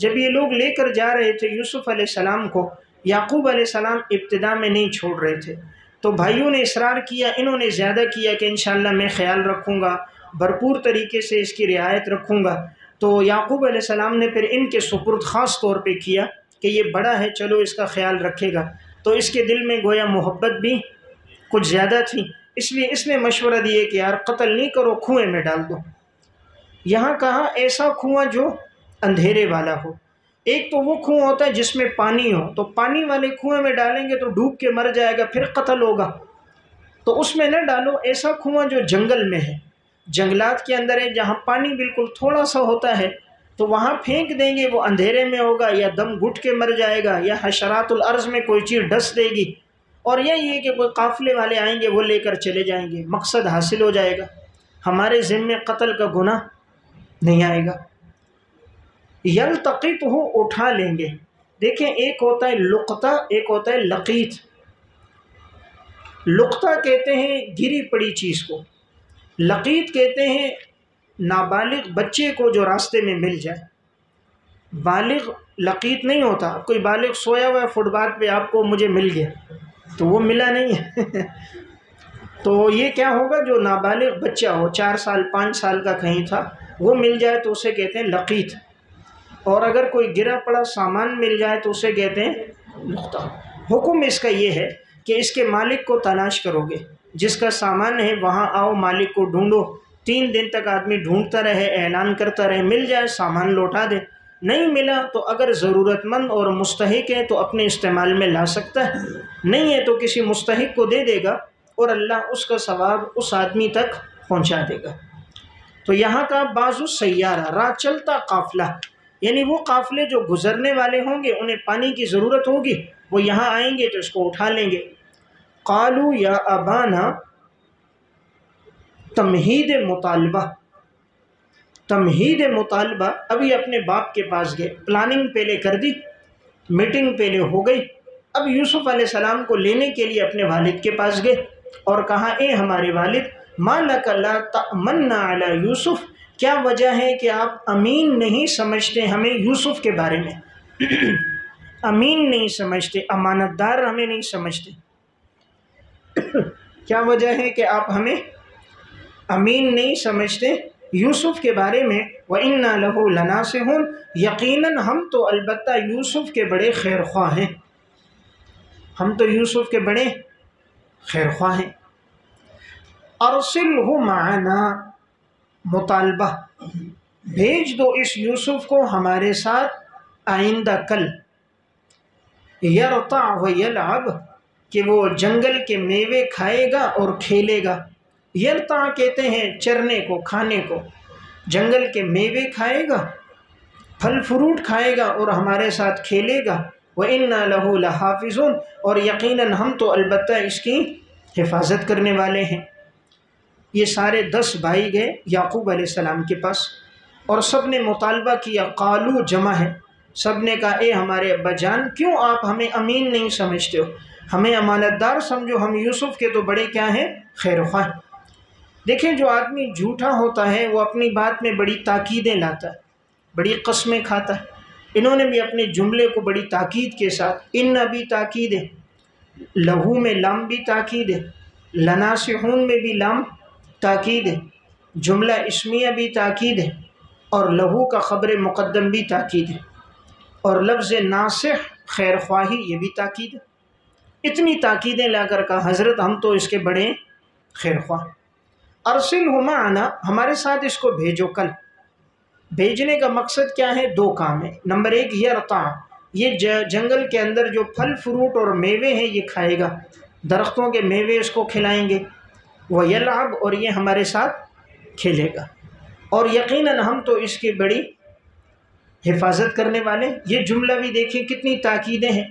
جب یہ لوگ لے کر جا رہے تھے یوسف علیہ السلام کو، یعقوب علیہ السلام ابتدا میں نہیں چھوڑ رہے تھے، تو بھائیوں نے اصرار کیا، انہوں نے زیادہ کیا کہ انشاءاللہ میں خیال رکھوں گا، بھرپور طریقے سے اس کی رعایت رکھوں گا۔ تو یعقوب علیہ السلام نے پھر ان کے سپرد خاص طور پہ کیا کہ یہ بڑا ہے، چلو اس کا خیال رکھے گا۔ تو اس کے دل میں گویا محبت بھی کچھ زیادہ تھی، اس لیے اس نے مشورہ دیے کہ یار قتل نہیں کرو، کنویں میں ڈال دو۔ یہاں کہا ایسا کنواں جو اندھیرے والا ہو۔ ایک تو وہ کنواں ہوتا ہے جس میں پانی ہو، تو پانی والے کنویں میں ڈالیں گے تو ڈوب کے مر جائے گا، پھر قتل ہوگا، تو اس میں نہ ڈالو۔ ایسا کنواں جو جنگل میں ہے، جنگلات کے اندر ہے، جہاں پانی بالکل تھوڑا سا ہوتا ہے، تو وہاں پھینک دیں گے، وہ اندھیرے میں ہوگا، یا دم گھٹ کے مر جائے گا، یا حشرات الارض میں کوئی چیز ڈس دے گی، اور یہ کہ کوئی قافلے والے آئیں گے وہ لے کر چلے جائیں گے، مقصد حاصل ہو جائے گا، ہمارے ذمے قتل کا گناہ نہیں آئے گا۔ یلتقطہ اٹھا لیں گے۔ دیکھیں ایک ہوتا ہے لقطہ، ایک ہوتا ہے لقیط۔ لقطہ کہتے ہیں گری پڑی چیز کو، لقیط کہتے ہیں نابالغ بچے کو جو راستے میں مل جائے۔ بالغ لقیط نہیں ہوتا، کوئی بالغ سویا ہوا ہے فٹ پاتھ پہ، آپ کو مجھے مل گیا تو وہ ملا نہیں ہے تو یہ کیا ہوگا، جو نابالغ بچہ ہو، 4 سال 5 سال کا کہیں تھا، وہ مل جائے تو اسے کہتے ہیں لقیط۔ اور اگر کوئی گرا پڑا سامان مل جائے تو اسے کہتے ہیں لقطہ۔ حکم اس کا یہ ہے کہ اس کے مالک کو تلاش کرو گے، جس کا سامان ہے وہاں آؤ، مالک کو ڈھونڈو، 3 دن تک آدمی ڈھونڈتا رہے، اعلان کرتا رہے، مل جائے سامان لوٹا دے، نہیں ملا تو اگر ضرورت مند اور مستحق ہے تو اپنے استعمال میں لا سکتا ہے، نہیں ہے تو کسی مستحق کو دے دے گا اور اللہ اس کا ثواب اس آدمی تک پہنچا دے گا۔ تو یہاں کا بعض السیارہ، راہ چلتا قافلہ، یعنی وہ قافلے جو گزرنے والے ہوں گے، انہیں پانی کی ضرورت ہوگی، وہ یہاں آئیں گے تو اس کو اٹھا لیں گے۔ قالوا یا ابانا، تمہید مطالبہ، تمہید مطالبہ، ابھی اپنے باپ کے پاس گئے، پلاننگ پہلے کر دی، میٹنگ پہلے ہو گئی، اب یوسف علیہ السلام کو لینے کے لیے اپنے والد کے پاس گئے اور کہا اے ہمارے والد، ما لک لا تأمنا علی یوسف، کیا وجہ ہے کہ آپ امین نہیں سمجھتے ہمیں یوسف کے بارے میں امین نہیں سمجھتے، امانت دار ہمیں نہیں سمجھتے کیا وجہ ہے کہ آپ ہمیں امین نہیں سمجھتے یوسف کے بارے میں؟ وَإِنَّا لَهُ لَنَاصِحُونَ، یقیناً ہم تو البتہ یوسف کے بڑے خیر خواہ ہیں، ہم تو یوسف کے بڑے خیر خواہ ہیں۔ ارسلہ معنا، مطالبہ، بھیج دو اس یوسف کو ہمارے ساتھ آئندہ کل، یرتع ویلعب، کہ وہ جنگل کے میوے کھائے گا اور کھیلے گا۔ یرتع کہتے ہیں چرنے کو، کھانے کو، جنگل کے میوے کھائے گا، پھل فروٹ کھائے گا اور ہمارے ساتھ کھیلے گا۔ وَإِنَّا لَهُ لَحَافِظُونَ، اور یقیناً ہم تو البتہ اس کی حفاظت کرنے والے ہیں۔ یہ سارے 10 بھائی گئے یعقوب علیہ السلام کے پاس اور سب نے مطالبہ کیا، قالو جمع ہے، سب نے کہا اے ہمارے ابا جان، کیوں آپ ہمیں امین نہیں سمجھتے ہو، ہمیں امانت دار سمجھو، ہم یوسف کے تو بڑے کیا ہیں، خیر خواہ۔ دیکھیں جو آدمی جھوٹا ہوتا ہے وہ اپنی بات میں بڑی تاکیدیں لاتا ہے، بڑی قسمیں کھاتا ہے۔ انہوں نے بھی اپنے جملے کو بڑی تاکید کے ساتھ، ان بھی تاکید ہے، لہو میں لام بھی تاکید ہے، لناصحون میں بھی لام تاکید ہے، جملہ اسمیہ بھی تاکید ہے، اور لہو کا خبر مقدم بھی تاکید ہے، اور لفظ ناصح خیر خواہی یہ بھی تاکید ہے۔ اتنی تاکیدیں لا کر کہا حضرت ہم تو اس کے بڑے خیر خواہ۔ ارسلہ معنا، ہمارے ساتھ اس کو بھیجو کل۔ بھیجنے کا مقصد کیا ہے؟ 2 کام ہے۔ نمبر 1 یرتع، یہ جنگل کے اندر جو پھل فروٹ اور میوے ہیں یہ کھائے گا، درختوں کے میوے اس کو کھلائیں گے، ویلعب، اور یہ ہمارے ساتھ کھیلے گا، اور یقیناً ہم تو اس کی بڑی حفاظت کرنے والے۔ یہ جملہ بھی دیکھیں کتنی تاکیدیں ہیں،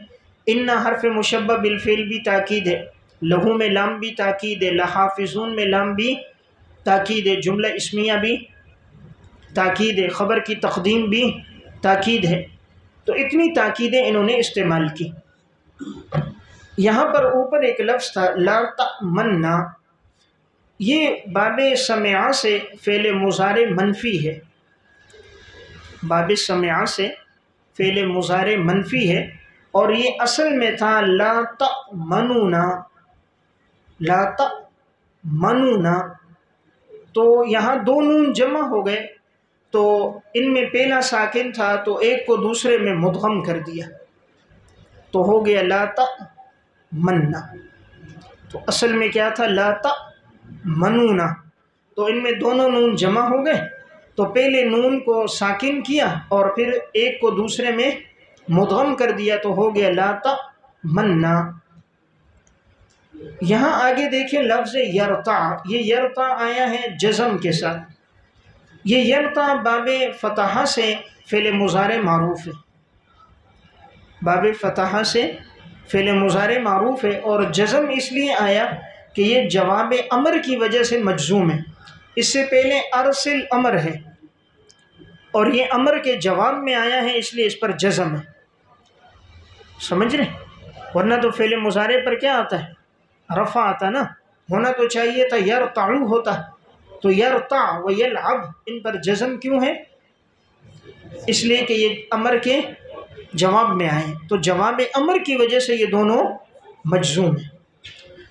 ان حرف مشبہ بالفعل بھی تاکید ہے، لہو میں لام بھی تاکید ہے، لحافظون میں لام بھی تاکید ہے، جملہ اسمیہ بھی تاکید ہے، خبر کی تقدیم بھی تاکید ہے، تو اتنی تاکیدیں انہوں نے استعمال کی۔ یہاں پر اوپر ایک لفظ تھا لا تأمنا، یہ باب سمع سے فعل مضارع منفی ہے، باب سمع سے فعل مضارع منفی ہے، اور یہ اصل میں تھا لا تأمنونا، لا تأمنونا، تو یہاں دو نون جمع ہو گئے، تو ان میں پہلا ساکن تھا تو ایک کو دوسرے میں مدغم کر دیا تو ہو گیا لا تأمننا، تو اصل میں کیا تھا لا تأمنونا، تو ان میں دونوں نون جمع ہو گئے تو پہلے نون کو ساکن کیا اور پھر ایک کو دوسرے میں مدغم کر دیا تو ہو گیا لا تأمننا۔ یہاں آگے دیکھیں لفظ یرتع، یہ یرتع آیا ہے جزم کے ساتھ، یہ یرتع باب فتحہ سے فعل مضارع معروف ہے، باب فتحہ سے فعل مضارع معروف ہے، اور جزم اس لیے آیا کہ یہ جواب امر کی وجہ سے مجزوم ہے، اس سے پہلے ارسل امر ہے اور یہ امر کے جواب میں آیا ہے اس لیے اس پر جزم ہے، سمجھ رہے؟ ورنہ تو فعل مضارع پر کیا آتا ہے؟ رفع آتا نا، ہونا تو چاہیے تھا یرتعو ہوتا، تو یرتع و یلعب ان پر جزم کیوں ہے؟ اس لیے کہ یہ امر کے جواب میں آئے، تو جواب امر کی وجہ سے یہ دونوں مجزوم ہیں۔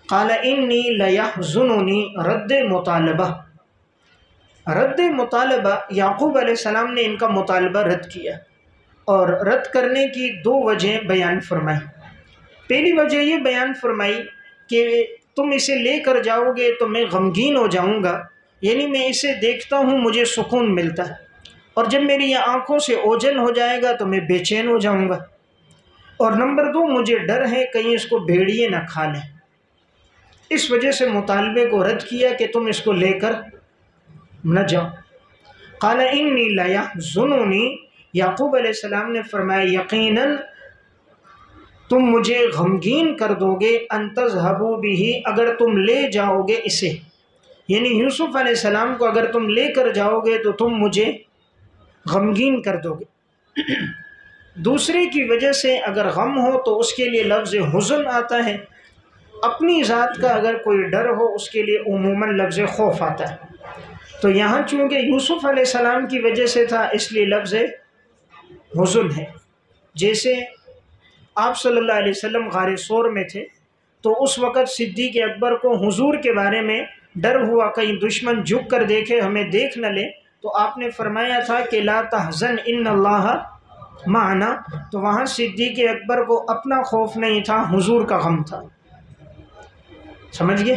قال انی لیحزننی، رد مطالبہ، رد مطالبہ یعقوب علیہ السلام نے ان کا مطالبہ رد کیا، اور رد کرنے کی دو وجہ بیان فرمائی۔ پہلی وجہ یہ بیان فرمائی کہ تم اسے لے کر جاؤ گے تو میں غمگین ہو جاؤں گا، یعنی میں اسے دیکھتا ہوں مجھے سکون ملتا ہے، اور جب میری یہ آنکھوں سے اوجھل ہو جائے گا تو میں بے چین ہو جاؤں گا، اور نمبر دو مجھے ڈر ہے کہیں اس کو بھیڑیے نہ کھا لیں، اس وجہ سے مطالبے کو رد کیا کہ تم اس کو لے کر نہ جاؤ۔ قال انی لیحزننی، یعقوب علیہ السلام نے فرمایا یقیناً تم مجھے غمگین کر دو گے، ان تذهبوا به، اگر تم لے جاؤ گے اسے، یعنی یوسف علیہ السلام کو اگر تم لے کر جاؤ گے تو تم مجھے غمگین کر دو گے۔ دوسرے کی وجہ سے اگر غم ہو تو اس کے لیے لفظ حزن آتا ہے، اپنی ذات کا اگر کوئی ڈر ہو اس کے لیے عموماً لفظ خوف آتا ہے، تو یہاں چونکہ یوسف علیہ السلام کی وجہ سے تھا اس لیے لفظ حزن ہے۔ جیسے آپ صلی اللہ علیہ وسلم غار ثور میں تھے تو اس وقت صدیق اکبر کو حضور کے بارے میں ڈر ہوا کہیں دشمن جھک کر دیکھے ہمیں دیکھ نہ لے، تو آپ نے فرمایا تھا کہ لا تحزن ان اللہ معنا، تو وہاں صدیق اکبر کو اپنا خوف نہیں تھا، حضور کا غم تھا، سمجھ گئے؟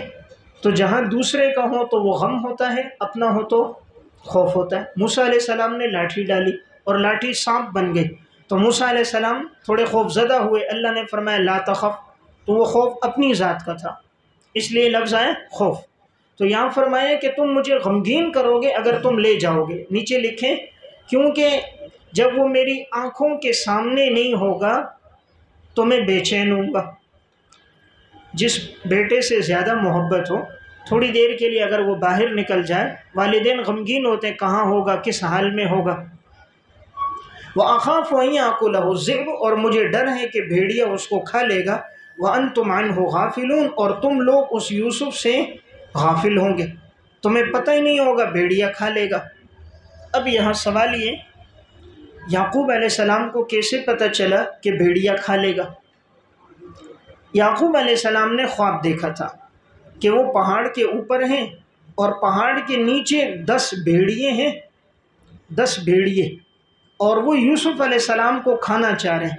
تو جہاں دوسرے کا ہو تو وہ غم ہوتا ہے، اپنا ہو تو خوف ہوتا ہے۔ موسیٰ علیہ السلام نے لاٹھی ڈالی اور لاٹھی سانپ بن گئی تو موسیٰ علیہ السلام تھوڑے خوف زدہ ہوئے، اللہ نے فرمایا لا تخف، تو وہ خوف اپنی ذات کا تھا، اس لیے لفظ آئے خوف۔ تو یہاں فرمایا کہ تم مجھے غمگین کرو گے اگر تم لے جاؤ گے، نیچے لکھیں کیونکہ جب وہ میری آنکھوں کے سامنے نہیں ہوگا تو میں بے چین ہوں گا۔ جس بیٹے سے زیادہ محبت ہو تھوڑی دیر کے لیے اگر وہ باہر نکل جائے، والدین غمگین ہوتے ہیں کہاں ہوگا، کس حال میں ہوگا۔ وَأَخَافُ أَن يَأْكُلَهُ الذِّئْبُ، اور مجھے ڈر ہے کہ بھیڑیا اس کو کھا لے گا، وَأَنْتُمْ عَنْهُ غَافِلُونَ، اور تم لوگ اس یوسف سے غافل ہوں گے، تمہیں پتہ ہی نہیں ہوگا بھیڑیا کھا لے گا۔ اب یہاں سوال یہ یعقوب علیہ السلام کو کیسے پتہ چلا کہ بھیڑیا کھا لے گا؟ یعقوب علیہ السلام نے خواب دیکھا تھا کہ وہ پہاڑ کے اوپر ہیں اور پہاڑ کے نیچے 10 بھیڑیے ہیں، 10 بھیڑیے، اور وہ یوسف علیہ السلام کو کھانا چاہ رہے ہیں،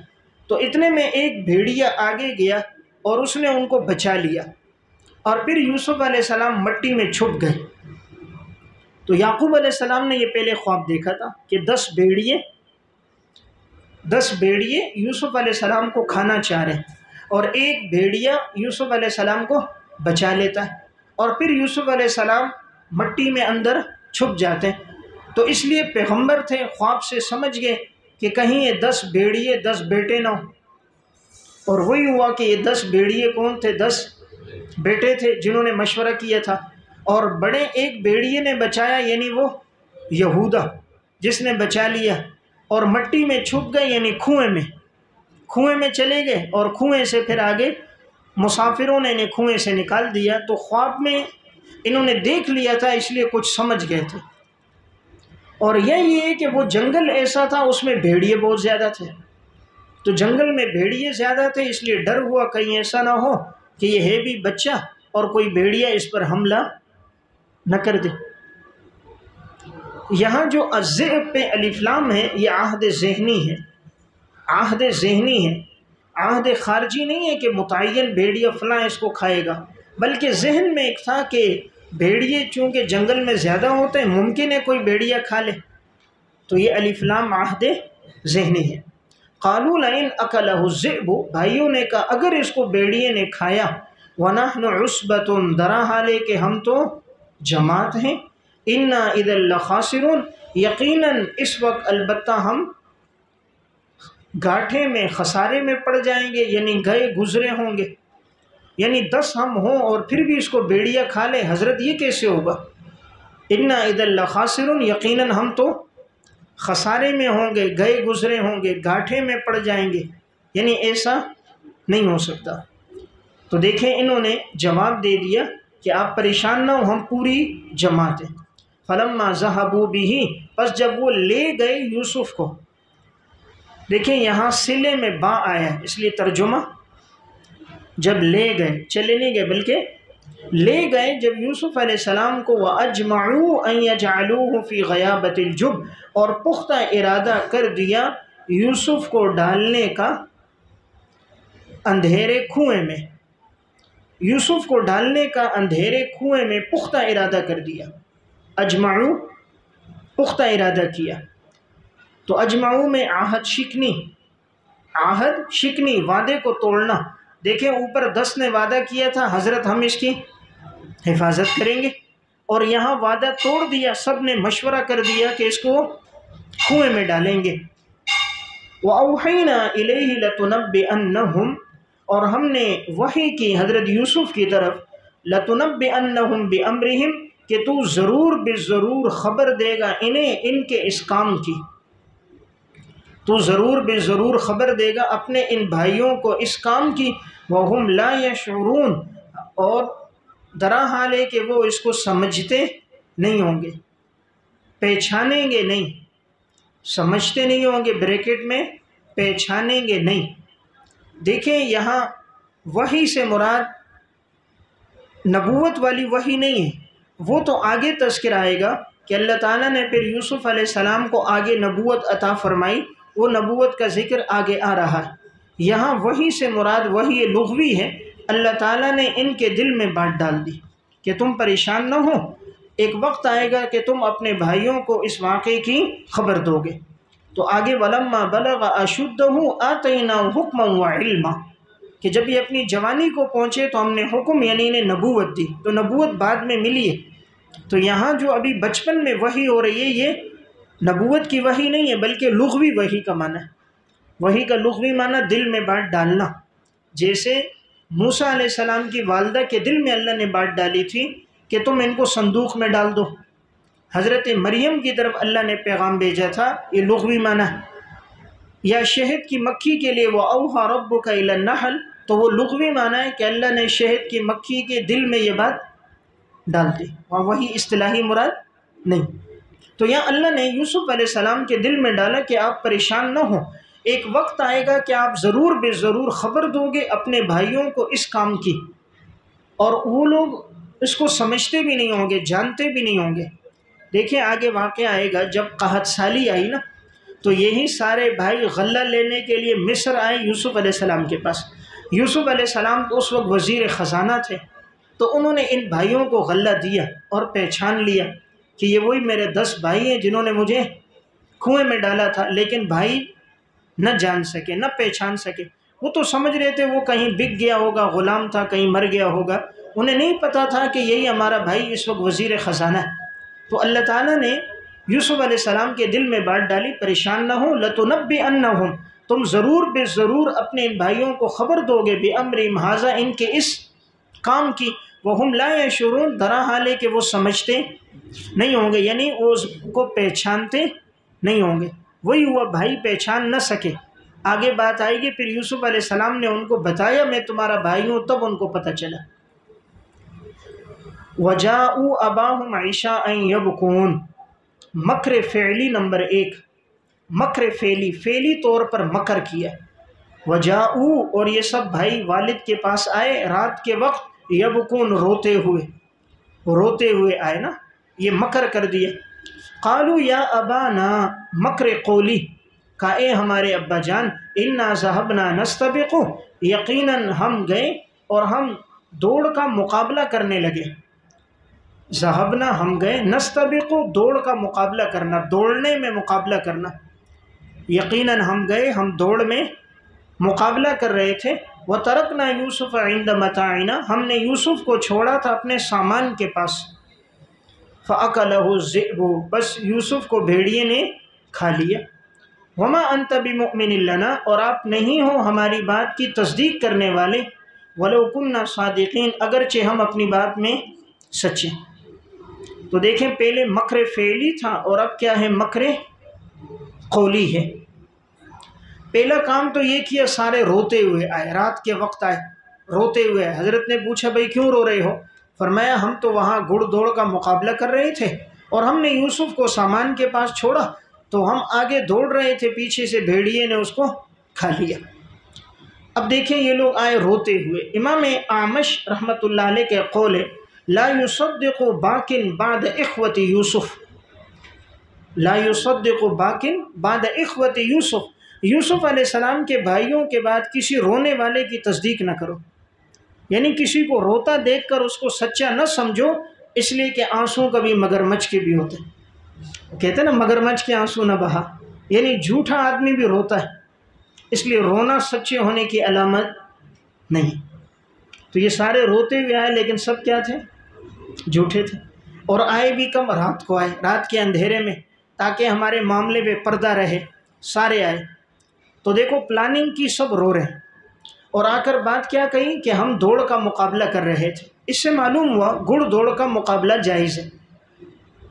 تو اتنے میں ایک بھیڑیا آگے گیا اور اس نے ان کو بچا لیا، اور پھر یوسف علیہ السلام مٹی میں چھپ گئے۔ تو یعقوب علیہ السلام نے یہ پہلے خواب دیکھا تھا کہ 10 بھیڑیے یوسف علیہ السلام کو کھانا چاہ رہے ہیں، اور ایک بھیڑیا یوسف علیہ السلام کو بچا لیتا ہے، اور پھر یوسف علیہ السلام مٹی میں اندر چھپ جاتے ہیں۔ تو اس لیے پیغمبر تھے، خواب سے سمجھ گئے کہ کہیں یہ 10 بھیڑیے 10 بیٹے نہ ہوں، اور وہی ہوا کہ یہ 10 بھیڑیے کون تھے؟ 10 بیٹے تھے جنہوں نے مشورہ کیا تھا، اور بڑے ایک بھیڑیے نے بچایا، یعنی وہ یہودا جس نے بچا لیا، اور مٹی میں چھپ گئے یعنی کنویں میں چلے گئے، اور کنویں سے پھر آگے مسافروں نے انہیں کنویں سے نکال دیا۔ تو خواب میں انہوں نے دیکھ لیا تھا اس لیے کچھ سمجھ گئے تھے، اور یہی ہے کہ وہ جنگل ایسا تھا اس میں بھیڑیے بہت زیادہ تھے، تو جنگل میں بھیڑیے زیادہ تھے اس لیے ڈر ہوا کہیں ایسا نہ ہو کہ یہ ہے بھی بچہ اور کوئی بھیڑیا اس پر حملہ نہ کر دے۔ یہاں جو الذئب پہ الف لام ہے یہ عہد ذہنی ہے، عہد ذہنی ہے، عہد خارجی نہیں ہے کہ متعین بھیڑیا فلاں اس کو کھائے گا، بلکہ ذہن میں ایک تھا کہ بھیڑیے چونکہ جنگل میں زیادہ ہوتے ہیں ممکن ہے کوئی بھیڑیا کھا لے، تو یہ الف لام عہد ذہنی ہے۔ قالوا لئن اکلہ الذئب، بھائیوں نے کہا اگر اس کو بھیڑیے نے کھایا، ونحن عصبۃ، درا حالے کہ ہم تو جماعت ہیں، انا اذا لخاسرون، یقیناً اس وقت البتہ ہم گھاٹے میں خسارے میں پڑ جائیں گے، یعنی گئے گزرے ہوں گے، یعنی 10 ہم ہوں اور پھر بھی اس کو بھیڑیا کھا لے، حضرت یہ کیسے ہوگا؟ انا اذا لخاسرون، یقیناً ہم تو خسارے میں ہوں گے، گئے گزرے ہوں گے، گھاٹے میں پڑ جائیں گے، یعنی ایسا نہیں ہو سکتا۔ تو دیکھیں انہوں نے جواب دے دیا کہ آپ پریشان نہ ہو، ہم پوری جماعت ہیں۔ فلما ذهبوا به، پس جب وہ لے گئے یوسف کو، دیکھیں یہاں صلے میں با آیا ہے اس لیے ترجمہ جب لے گئے، چلے نہیں گئے بلکہ لے گئے جب یوسف علیہ السلام کو، وَأَجْمَعُوا أَن يَجْعَلُوهُ فِي غَيَابَةِ الْجُبِّ، اور پختہ ارادہ کر دیا یوسف کو ڈالنے کا اندھیرے کنویں میں، یوسف کو ڈالنے کا اندھیرے کنویں میں پختہ ارادہ کر دیا۔ اجمعو پختہ ارادہ کیا، تو اجمعو میں عہد شکنی، عہد شکنی وعدے کو توڑنا، دیکھیں اوپر 10 نے وعدہ کیا تھا حضرت ہم اس کی حفاظت کریں گے، اور یہاں وعدہ توڑ دیا، سب نے مشورہ کر دیا کہ اس کو کنویں میں ڈالیں گے۔ وَأَوْحَيْنَا إِلَيْهِ لَتُنَبِّئَنَّهُمْ، اور ہم نے وحی کی حضرت یوسف کی طرف، لَتُنَبِّئَنَّهُمْ بِأَمْرِهِمْ، کہ تو ضرور بے ضرور خبر دے گا انہیں ان کے اس کام کی، تو ضرور بے ضرور خبر دے گا اپنے ان بھائیوں کو اس کام کی، وَهُمْ لَا يَشْعُرُونَ، اور درا حال ہے کہ وہ اس کو سمجھتے نہیں ہوں گے، پہچانیں گے نہیں، سمجھتے نہیں ہوں گے، بریکٹ میں پہچانیں گے نہیں۔ دیکھیں یہاں وحی سے مراد نبوت والی وحی نہیں ہے، وہ تو آگے تذکر آئے گا کہ اللہ تعالیٰ نے پھر یوسف علیہ السلام کو آگے نبوت عطا فرمائی، وہ نبوت کا ذکر آگے آ رہا ہے۔ یہاں وحی سے مراد وحی لغوی ہے، اللہ تعالیٰ نے ان کے دل میں بات ڈال دی کہ تم پریشان نہ ہو، ایک وقت آئے گا کہ تم اپنے بھائیوں کو اس واقعے کی خبر دو گے۔ تو آگے وَلَمَّا بَلَغَ أَشُدَّهُ آتَيْنَاهُ حُکْمًا وَعِلْمًا، کہ جب یہ اپنی جوانی کو پہنچے تو ہم نے حکم یعنی انہیں نبوت دی، تو نبوت بعد میں ملی ہے۔ تو یہاں جو ابھی بچپن میں وحی ہو رہی ہے یہ نبوت کی وحی نہیں ہے بلکہ لغوی وحی کا معنی ہے۔ وحی کا لغوی معنی دل میں بات ڈالنا، جیسے موسیٰ علیہ السلام کی والدہ کے دل میں اللہ نے بات ڈالی تھی کہ تم ان کو صندوق میں ڈال دو، حضرت مریم کی طرف اللہ نے پیغام بھیجا تھا، یہ لغوی معنی ہے۔ یا شہد کی مکھی کے لیے وَأَوْحَى رَبُّكَ إِلَى النَّحْلِ، تو وہ لغوی معنی ہے کہ اللہ نے شہد کی مکھی کے دل میں یہ بات ڈال دی، وہاں وہی اصطلاحی مراد نہیں۔ تو یہاں اللہ نے یوسف علیہ السلام کے دل میں ڈالا کہ آپ پریشان نہ ہوں، ایک وقت آئے گا کہ آپ ضرور بے ضرور خبر دو گے اپنے بھائیوں کو اس کام کی، اور وہ لوگ اس کو سمجھتے بھی نہیں ہوں گے، جانتے بھی نہیں ہوں گے۔ دیکھیں آگے واقعہ آئے گا جب قحط سالی آئی نا، تو یہی سارے بھائی غلہ لینے کے لیے مصر آئے یوسف علیہ السلام کے پاس۔ یوسف علیہ السلام تو اس وقت وزیر خزانہ تھے، تو انہوں نے ان بھائیوں کو غلہ دیا اور پہچان لیا کہ یہ وہی میرے 10 بھائی ہیں جنہوں نے مجھے کنویں میں ڈالا تھا، لیکن بھائی نہ جان سکے، نہ پہچان سکے۔ وہ تو سمجھ رہے تھے وہ کہیں بک گیا ہوگا، غلام تھا، کہیں مر گیا ہوگا، انہیں نہیں پتہ تھا کہ یہی ہمارا بھائی اس وقت وزیر خزانہ ہے۔ تو اللہ تعالیٰ نے یوسف علیہ السلام کے دل میں بات ڈالی، پریشان نہ ہو، لَتُنَبِّئَنَّهُمْ، تم ضرور بے ضرور اپنے ان بھائیوں کو خبر دو گے، بِأَمْرِهِمْ هَذَا، ان کے اس کام کی، وَهُمْ لَا يَشْعُرُونَ، درا حال ہے کہ وہ سمجھتے نہیں ہوں گے، یعنی وہ اس کو پہچانتے نہیں ہوں گے۔ وہی ہوا بھائی پہچان نہ سکے۔ آگے بات آئے گی پھر یوسف علیہ السلام نے ان کو بتایا میں تمہارا بھائی ہوں، تب ان کو پتہ چلا۔ وَجَاءُوا أَبَاهُمْ عِشَاءً يَبْكُونَ، مکر فعلی نمبر 1، مکر فعلی طور پر مکر کیا۔ وَجَاءُوا، اور یہ سب بھائی والد کے پاس آئے رات کے وقت، یبکون، روتے ہوئے آئے نا، یہ مکر کر دیا۔ قالوا یا ابانا، مکر قولی، کہا اے ہمارے ابا جان، انا ذهبنا نستبق، یقیناً ہم گئے اور ہم دوڑ کا مقابلہ کرنے لگے۔ ذهبنا، ہم گئے، نستبق، دوڑ کا مقابلہ کرنا، دوڑنے میں مقابلہ کرنا، یقیناً ہم گئے، ہم دوڑ میں مقابلہ کر رہے تھے۔ وَتَرَكْنَا يُوسُفَ عِنْدَ مَتَاعِنَا، ہم نے یوسف کو چھوڑا تھا اپنے سامان کے پاس۔ فَأَكَلَهُ الذِّئْبُ، بس یوسف کو بھیڑیے نے کھا لیا۔ وَمَا أَنْتَ بِمُؤْمِنٍ لَنَا، اور آپ نہیں ہو ہماری بات کی تصدیق کرنے والے۔ وَلَوْ كُنَّا صَادِقِينَ، اگرچہ ہم اپنی بات میں سچے۔ تو دیکھیں پہلے مکر فعلی تھا اور اب کیا ہے، مکر قولی ہے۔ پہلا کام تو یہ کیا، سارے روتے ہوئے آئے، رات کے وقت آئے روتے ہوئے آئے۔ حضرت نے پوچھا بھائی کیوں رو رہے ہو؟ فرمایا ہم تو وہاں گھڑ دوڑ کا مقابلہ کر رہے تھے اور ہم نے یوسف کو سامان کے پاس چھوڑا تو ہم آگے دوڑ رہے تھے، پیچھے سے بھیڑیے نے اس کو کھا لیا۔ اب دیکھیں یہ لوگ آئے روتے ہوئے۔ امام اعمش رحمۃ اللہ علیہ کے قول ہے، لا يصدق باکن بعد اخوت یوسف، لا يصدق باکن بعد اخوت یوسف، یوسف علیہ السلام کے بھائیوں کے بعد کسی رونے والے کی تصدیق نہ کرو، یعنی کسی کو روتا دیکھ کر اس کو سچا نہ سمجھو، اس لیے کہ آنسو کبھی مگرمچھ کے بھی ہوتے ہیں، کہتے ہیں نا مگرمچھ کے آنسو نہ بہا، یعنی جھوٹا آدمی بھی روتا ہے، اس لیے رونا سچے ہونے کی علامت نہیں۔ تو یہ سارے روتے ہوئے آئے لیکن سب کیا تھے، جھوٹے تھے، اور آئے بھی کم، رات کو آئے، رات کے اندھیرے میں، تاکہ ہمارے معاملے پہ پردہ رہے، سارے آئے۔ تو دیکھو پلاننگ کی، سب رو رہے ہیں، اور آ کر بات کیا کہی کہ ہم دوڑ کا مقابلہ کر رہے تھے۔ اس سے معلوم ہوا گھڑ دوڑ کا مقابلہ جائز ہے۔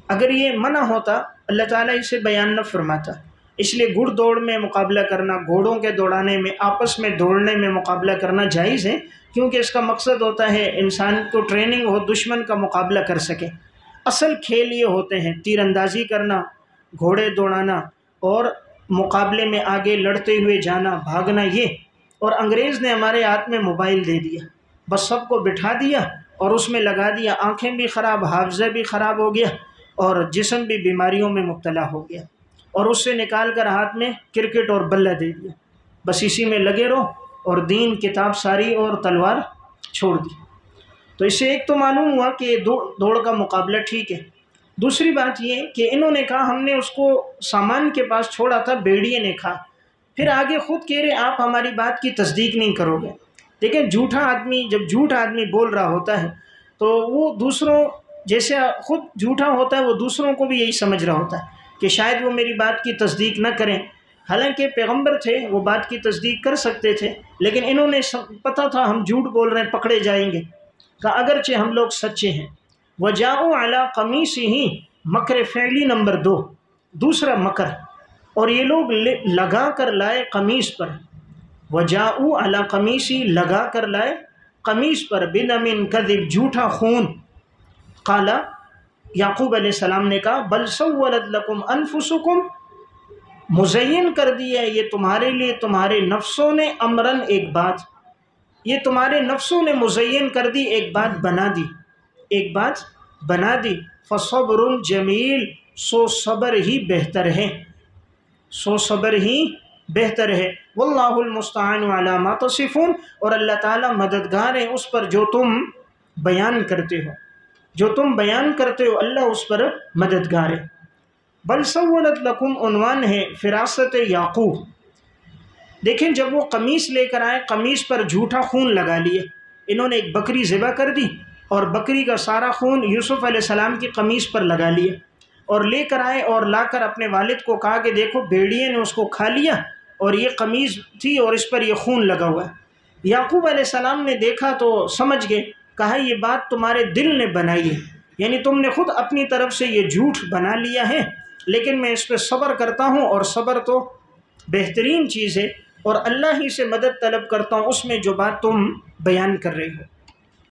اگر یہ منع ہوتا اللہ تعالیٰ اسے بیان نہ فرماتا، اس لیے گھڑ دوڑ میں مقابلہ کرنا، گھوڑوں کے دوڑانے میں، آپس میں دوڑنے میں مقابلہ کرنا جائز ہے، کیونکہ اس کا مقصد ہوتا ہے انسان کو ٹریننگ ہو، دشمن کا مقابلہ کر سکے۔ اصل کھیل یہ ہوتے ہیں تیر اندازی کرنا، گھوڑے دوڑانا، اور مقابلے میں آگے لڑتے ہوئے جانا، بھاگنا، یہ۔ اور انگریز نے ہمارے ہاتھ میں موبائل دے دیا، بس سب کو بٹھا دیا اور اس میں لگا دیا، آنکھیں بھی خراب، حافظہ بھی خراب ہو گیا اور جسم بھی بیماریوں میں مبتلا ہو گیا، اور اس سے نکال کر ہاتھ میں کرکٹ اور بلہ دے دیا، بس اسی میں لگے رہو، اور دین، کتاب ساری اور تلوار چھوڑ دی۔ تو اس سے ایک تو معلوم ہوا کہ دوڑ کا مقابلہ ٹھیک ہے۔ دوسری بات یہ کہ انہوں نے کہا ہم نے اس کو سامان کے پاس چھوڑا تھا، بھیڑیے نے کھا، پھر آگے خود کہہ رہے آپ ہماری بات کی تصدیق نہیں کرو گے۔ لیکن جھوٹا آدمی، جب جھوٹ آدمی بول رہا ہوتا ہے تو وہ دوسروں، جیسے خود جھوٹا ہوتا ہے وہ دوسروں کو بھی یہی سمجھ رہا ہوتا ہے کہ شاید وہ میری بات کی تصدیق نہ کریں، حالانکہ پیغمبر تھے، وہ بات کی تصدیق کر سکتے تھے، لیکن انہوں نے پتہ تھا ہم جھوٹ بول رہے ہیں، پکڑے جائیں گے، کہا اگرچہ ہم لوگ سچے ہیں۔ وَجَاءُوا عَلَىٰ قَمِيصِهِ، مکر فعلی نمبر 2، دوسرا مکر، اور یہ لوگ لگا کر لائے قمیص پر، وَجَاءُوا عَلَىٰ قَمِيصِهِ، لگا کر لائے قمیص پر، بِدَمٍ كَذِبٍ، جھوٹا خون۔ قال، یعقوب علیہ السلام نے کہا، بل سولت لکم انفسکم، مزین کر دیا یہ تمہارے لیے تمہارے نفسوں نے، امرن، ایک بات، یہ تمہارے نفسوں نے مزین کر دی، ایک بات بنا دی، ایک بات بنا دی، فصبر جمیل، سو صبر ہی بہتر ہے، سو صبر ہی بہتر ہے، واللہ المستعان علی ما تصفون، اور اللہ تعالیٰ مددگار ہے اس پر جو تم بیان کرتے ہو، جو تم بیان کرتے ہو اللہ اس پر مددگار ہے۔ بل سولت لکم عنوان ہے فراست یعقوب۔ دیکھیں جب وہ قمیص لے کر آئے، قمیص پر جھوٹا خون لگا لیا، انہوں نے ایک بکری ذبح کر دی اور بکری کا سارا خون یوسف علیہ السلام کی قمیص پر لگا لیا، اور لے کر آئے اور لا کر اپنے والد کو کہا کہ دیکھو بھیڑیے نے اس کو کھا لیا اور یہ قمیص تھی اور اس پر یہ خون لگا ہوا ہے۔ یعقوب علیہ السلام نے دیکھا تو سمجھ گئے، کہا یہ بات تمہارے دل نے بنائی ہے، یعنی تم نے خود اپنی طرف سے یہ جھوٹ بنا لیا ہے، لیکن میں اس پہ صبر کرتا ہوں، اور صبر تو بہترین چیز ہے، اور اللہ ہی سے مدد طلب کرتا ہوں اس میں جو بات تم بیان کر رہے ہو۔